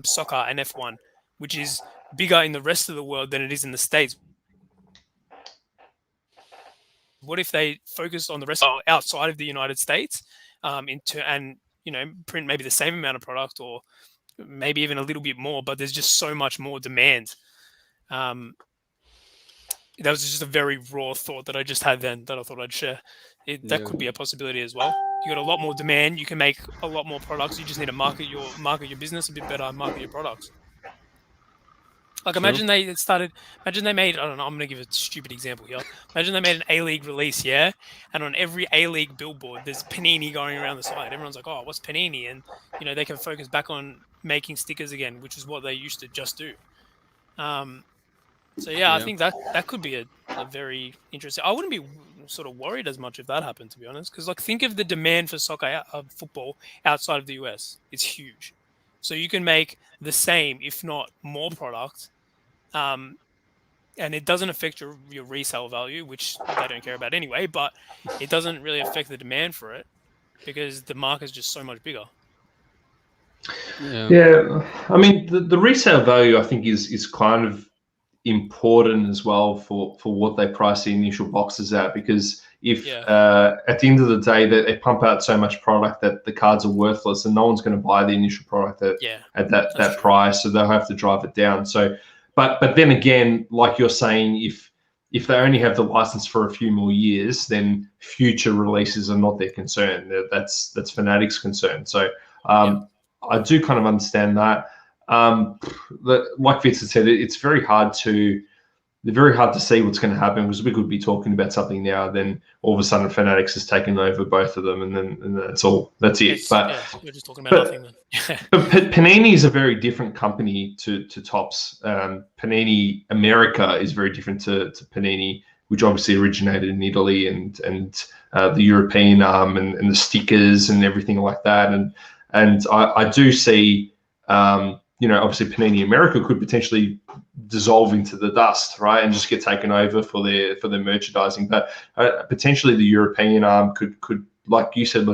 S4: soccer and F1, which is bigger in the rest of the world than it is in the States. What if they focused on the rest outside of the United States and print maybe the same amount of product or maybe even a little bit more, but there's just so much more demand. That was just a very raw thought that I just had then that I thought I'd share. That could be a possibility as well. You got a lot more demand. You can make a lot more products. You just need to market your business a bit better, market your products. Like imagine they made, I don't know, I'm going to give a stupid example here. Imagine they made an A-League release, yeah? And on every A-League billboard, there's Panini going around the side. Everyone's like, oh, what's Panini? And, they can focus back on making stickers again, which is what they used to just do. I think that could be a very interesting. I wouldn't be sort of worried as much if that happened, to be honest, because think of the demand for soccer, football outside of the US. It's huge, so you can make the same, if not more, product, and it doesn't affect your resale value, which they don't care about anyway. But it doesn't really affect the demand for it because the market is just so much bigger.
S3: Yeah. I mean, the resale value I think is kind of important as well for what they price the initial boxes at, because if at the end of the day they pump out so much product that the cards are worthless and no one's going to buy the initial product at that price, so they'll have to drive it down. So but then again, like you're saying, if they only have the license for a few more years, then future releases are not their concern. That's Fanatics' concern. So I do kind of understand that. Like Vincent said, it's very hard to see what's going to happen, because we could be talking about something now, then all of a sudden Fanatics has taken over both of them, and that's it.
S4: We're just talking about nothing then.
S3: But Panini is a very different company to Topps. Panini America is very different to Panini, which obviously originated in Italy, and the European arm and the stickers and everything like that. And I do see. Obviously Panini America could potentially dissolve into the dust, right, and just get taken over for their merchandising. But potentially the European arm could, like you said,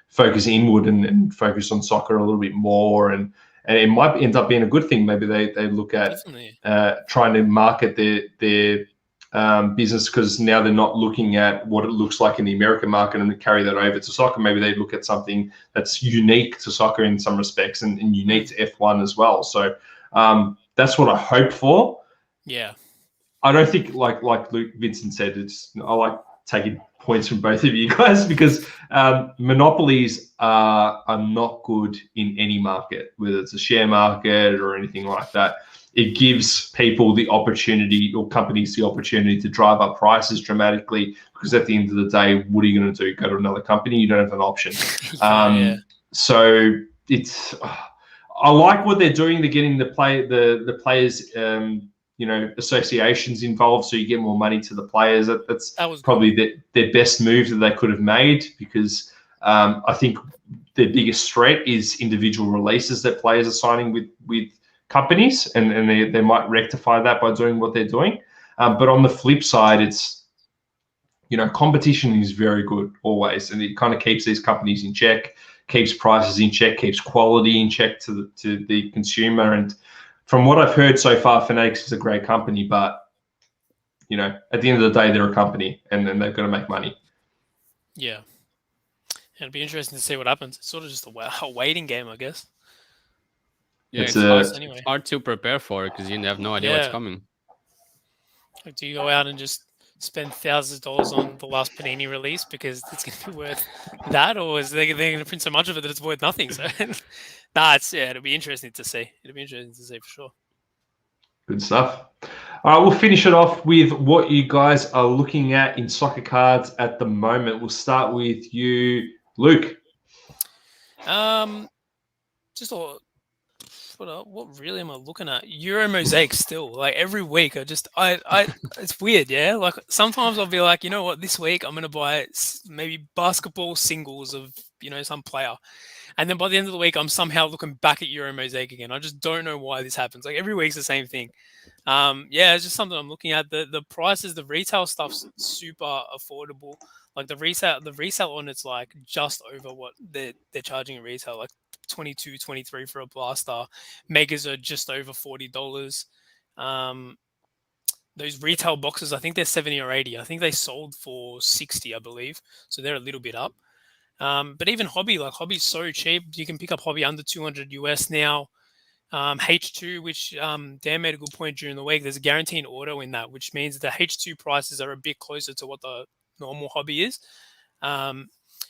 S3: focus inward and focus on soccer a little bit more, and it might end up being a good thing. Maybe they look at trying to market their business, because now they're not looking at what it looks like in the American market and carry that over to soccer. Maybe they look at something that's unique to soccer in some respects and unique to F1 as well. So that's what I hope for.
S4: Yeah.
S3: I don't think, like Vincent said, I like taking points from both of you guys, because monopolies are not good in any market, whether it's a share market or anything like that. It gives people the opportunity, or companies the opportunity, to drive up prices dramatically, because at the end of the day, what are you going to do? Go to another company? You don't have an option. So it's, I like what they're doing. They're getting the players, associations involved, so you get more money to the players. That was probably their best move that they could have made, because I think their biggest threat is individual releases that players are signing with companies, and they might rectify that by doing what they're doing. But on the flip side, it's, competition is very good always, and it kind of keeps these companies in check, keeps prices in check, keeps quality in check to the consumer. And from what I've heard so far, Fanatics is a great company, but at the end of the day, they're a company, and then they've got to make money.
S4: Yeah, it'd be interesting to see what happens. It's sort of just a waiting game, I guess.
S5: Yeah, it's hard to prepare for it, because you have no idea what's coming.
S4: Do you go out and just spend thousands of dollars on the last Panini release because it's going to be worth that, or is they going to print so much of it that it's worth nothing? So, it'll be interesting to see. It'll be interesting to see for sure.
S3: Good stuff. All right, we'll finish it off with what you guys are looking at in soccer cards at the moment. We'll start with you, Luke.
S4: What really am I looking at? Euro Mosaic still. Like every week, it's weird, yeah? Like sometimes I'll be like, you know what, this week I'm going to buy maybe basketball singles of, some player. And then by the end of the week, I'm somehow looking back at Euro Mosaic again. I just don't know why this happens. Like every week's the same thing. It's just something I'm looking at. The prices, the retail stuff's super affordable. Like the resale on it's like just over what they're charging in retail, like 22, 23 for a blaster. Megas are just over $40. Those retail boxes, I think they're 70 or 80. I think they sold for 60, I believe. So they're a little bit up. But even hobby, like hobby's so cheap. You can pick up hobby under 200 US now. H2, which Dan made a good point during the week. There's a guaranteed auto in that, which means the H2 prices are a bit closer to what the normal hobby is,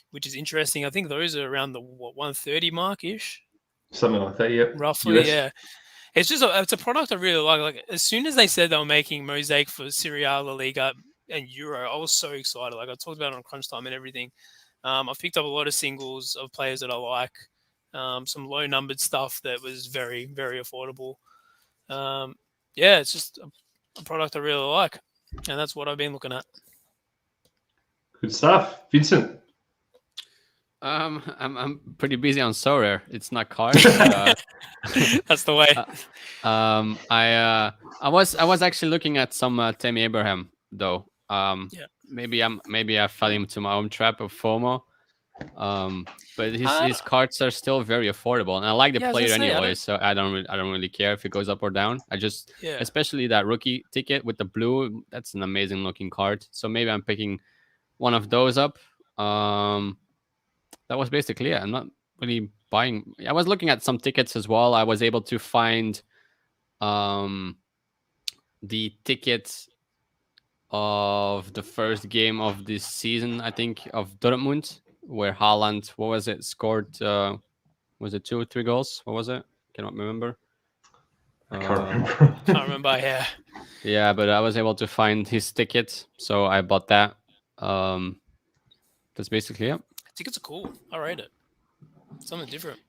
S4: which is interesting. I think those are around the 130 mark ish,
S3: something like that. Yeah,
S4: roughly.
S3: US.
S4: Yeah, it's a product I really like. Like as soon as they said they were making Mosaic for Serie A, La Liga, and Euro, I was so excited. Like I talked about it on Crunch Time and everything. I've picked up a lot of singles of players that I like. Some low numbered stuff that was very, very affordable. Yeah, it's just a product I really like, and that's what I've been looking at.
S3: Good stuff, Vincent.
S5: I'm pretty busy on Sorare. It's not cards. But,
S4: that's the way.
S5: I was actually looking at some Tammy Abraham though.
S4: Yeah.
S5: Maybe I fell into my own trap of FOMO. But his cards are still very affordable, and I like the player anyway, so I don't really care if it goes up or down. Especially that rookie ticket with the blue, that's an amazing looking card. So maybe I'm picking one of those up. That was basically it. I'm not really buying. I was looking at some tickets as well. I was able to find the tickets of the first game of this season, I think, of Dortmund, where Haaland, scored, was it 2 or 3 goals? What was it? Cannot remember.
S3: I can't remember.
S4: Can't remember, yeah.
S5: Yeah, but I was able to find his ticket, so I bought that. That's basically it.
S4: Tickets are cool. I rate it. Something different.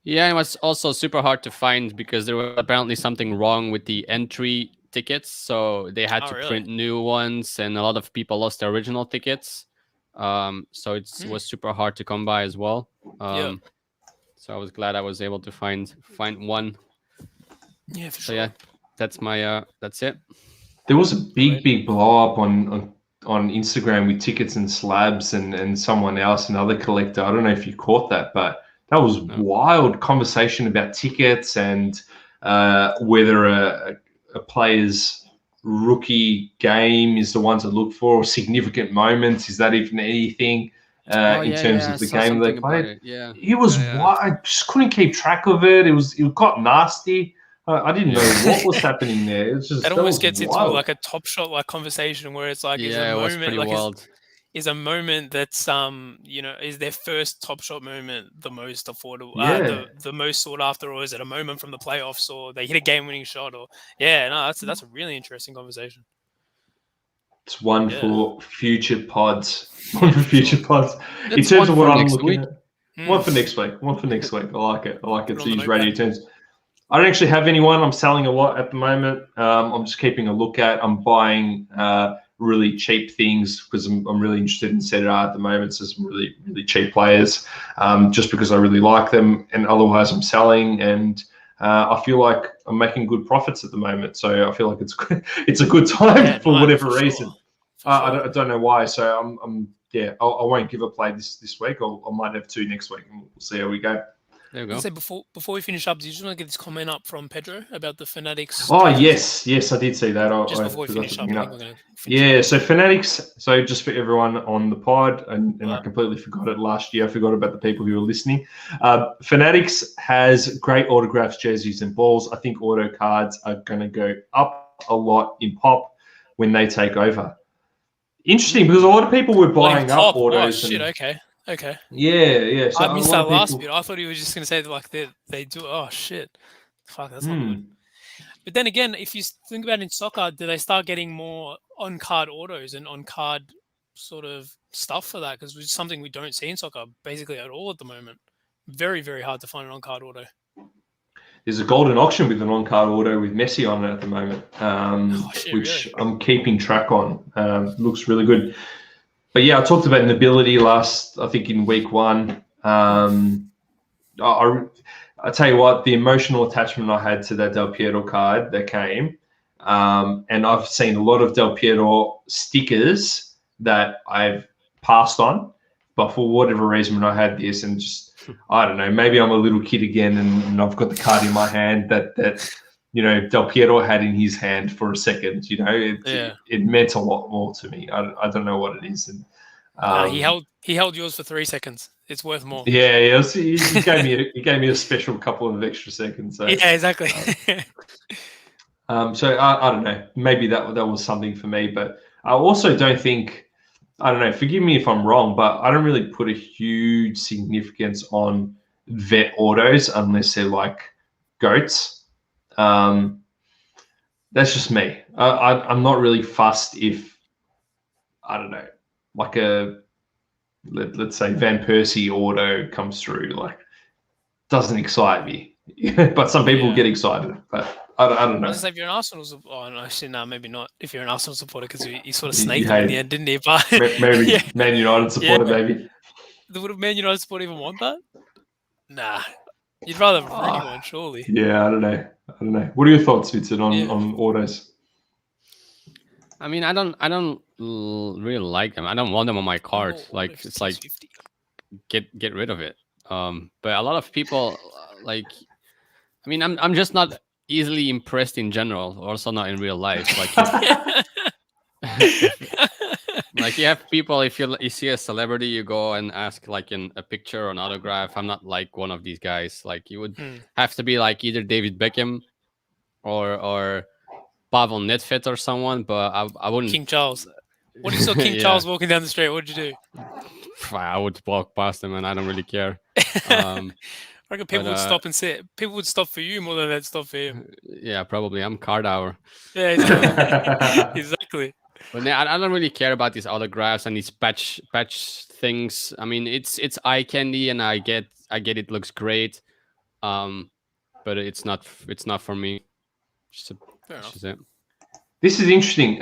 S5: Yeah, it was also super hard to find because there was apparently something wrong with the entry tickets, so they had to print new ones, and a lot of people lost their original tickets. So it was super hard to come by as well. So I was glad I was able to find one.
S4: Yeah, for sure.
S5: So yeah, that's my that's it.
S3: There was a big blow up on Instagram with tickets and slabs and someone else, another collector. I don't know if you caught that, but that was wild conversation about tickets and whether a player's rookie game is the ones to look for, or significant moments. Is that even anything in terms of the game they played? It was wild. I just couldn't keep track of it. It got nasty. I didn't know what was happening there. It's just
S4: that almost gets into like a Top Shot like conversation where it's like, is a moment that's is their first Top Shot moment the most affordable, the most sought after, or is it a moment from the playoffs, or they hit a game winning shot, or that's a really interesting conversation.
S3: It's one for future pods. One for future pods. In terms of what I'm looking at. One for next week. I like it. To use radio terms. I don't actually have anyone. I'm selling a lot at the moment. I'm just keeping a look at. I'm buying really cheap things because I'm really interested in Serie A at the moment. So some really, really cheap players just because I really like them. And otherwise I'm selling, and I feel like I'm making good profits at the moment. So I feel like it's a good time for whatever reason. I don't know why. So I won't give a play this week. I might have 2 next week, and we'll see how we go.
S5: There we go.
S4: So before we finish up, do you just want to get this comment up from Pedro about the Fanatics?
S3: Oh, yes, I did see that.
S4: Just before we finish up.
S3: So Fanatics, so just for everyone on the pod, and I completely forgot it last year. I forgot about the people who were listening. Fanatics has great autographs, jerseys, and balls. I think auto cards are going to go up a lot in pop when they take over. Interesting, because a lot of people were buying up autos.
S4: Oh, shit, okay.
S3: Yeah. So
S4: I missed that last bit. I thought he was just going to say like they do. Oh shit! Fuck, that's not good. But then again, if you think about it in soccer, do they start getting more on-card autos and on-card sort of stuff for that? Because it's something we don't see in soccer basically at all at the moment. Very, very hard to find an on-card auto.
S3: There's a golden auction with an on-card auto with Messi on it at the moment, which really? I'm keeping track on. Looks really good. But yeah, I talked about nobility I think in week 1. I tell you what, the emotional attachment I had to that Del Piero card that came, and I've seen a lot of Del Piero stickers that I've passed on. But for whatever reason, when I had this and just, I don't know, maybe I'm a little kid again and I've got the card in my hand that Del Piero had in his hand for a second. It meant a lot more to me. I don't know what it is. And
S4: he held yours for 3 seconds. It's worth more.
S3: Yeah, he gave me a special couple of extra seconds. So,
S4: yeah, exactly.
S3: So I don't know. Maybe that was something for me, but I also don't think. I don't know. Forgive me if I'm wrong, but I don't really put a huge significance on vet autos unless they're like goats. That's just me. I'm not really fussed if, I don't know, like let's say Van Persie auto comes through. Like, doesn't excite me. But some people get excited. But I don't know.
S4: If you're an Arsenal supporter, oh, no, actually, no, maybe not. If you're an Arsenal supporter, because he sort of snaked him in the end, didn't he? But
S3: maybe Man United supporter, maybe.
S4: Would a Man United supporter even want that? Nah, you'd rather have a Rooney one, surely.
S3: Yeah, I don't know. What are your thoughts, Vincent, on autos?
S5: I mean, I don't really like them. I don't want them on my card. Like, it's like get rid of it. But a lot of people like. I mean, I'm just not easily impressed in general, also not in real life. Like, you have people, if you see a celebrity, you go and ask like in a picture or an autograph. I'm not like one of these guys. Like, you would have to be like either David Beckham or Pavel Nedved or someone, but I wouldn't.
S4: King Charles. What if you saw King Charles walking down the street? What would you do?
S5: I would walk past him and I don't really care.
S4: I reckon people would stop and sit. People would stop for you more than they'd stop for him.
S5: Yeah, probably. I'm Cardhour.
S4: Yeah, exactly. Exactly.
S5: But I don't really care about these autographs and these patch things. I mean, it's eye candy, and I get it looks great, but it's not for me. Just it.
S3: This is interesting.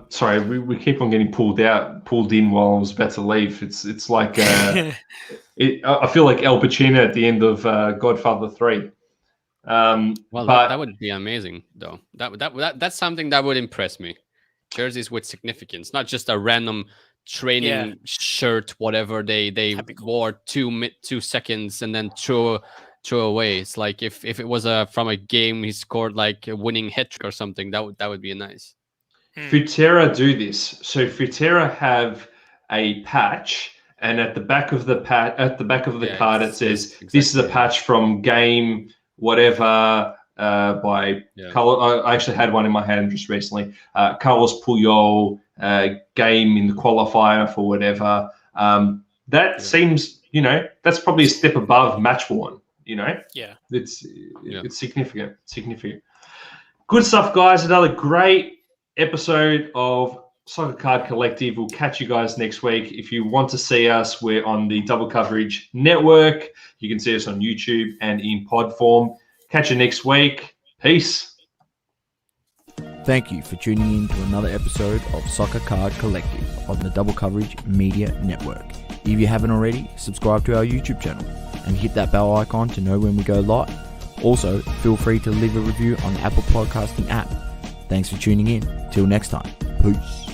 S3: Sorry, we keep on getting pulled in while I was about to leave. It's like I feel like Al Pacino at the end of Godfather 3.
S5: Well, that would be amazing, though. That's something that would impress me. Jerseys with significance, not just a random training shirt, whatever they wore 2 seconds and then throw away. It's like if it was from a game he scored like a winning hat-trick or something, that would be nice.
S3: Futera do this. So Futera have a patch, and at the back of the card it says this is a patch from game whatever by Carlos. I actually had one in my hand just recently. Carlos Puyol game in the qualifier for whatever. That seems, that's probably a step above match worn. It's significant. Good stuff, guys. Another great episode of Soccer Card Collective. We'll catch you guys next week. If you want to see us, we're on the Double Coverage Network. You can see us on YouTube and in pod form. Catch you next week. Peace.
S6: Thank you for tuning in to another episode of Soccer Card Collective on the Double Coverage Media Network. If you haven't already, subscribe to our YouTube channel and hit that bell icon to know when we go live. Also, feel free to leave a review on the Apple Podcasting app. Thanks for tuning in. Till next time. Peace.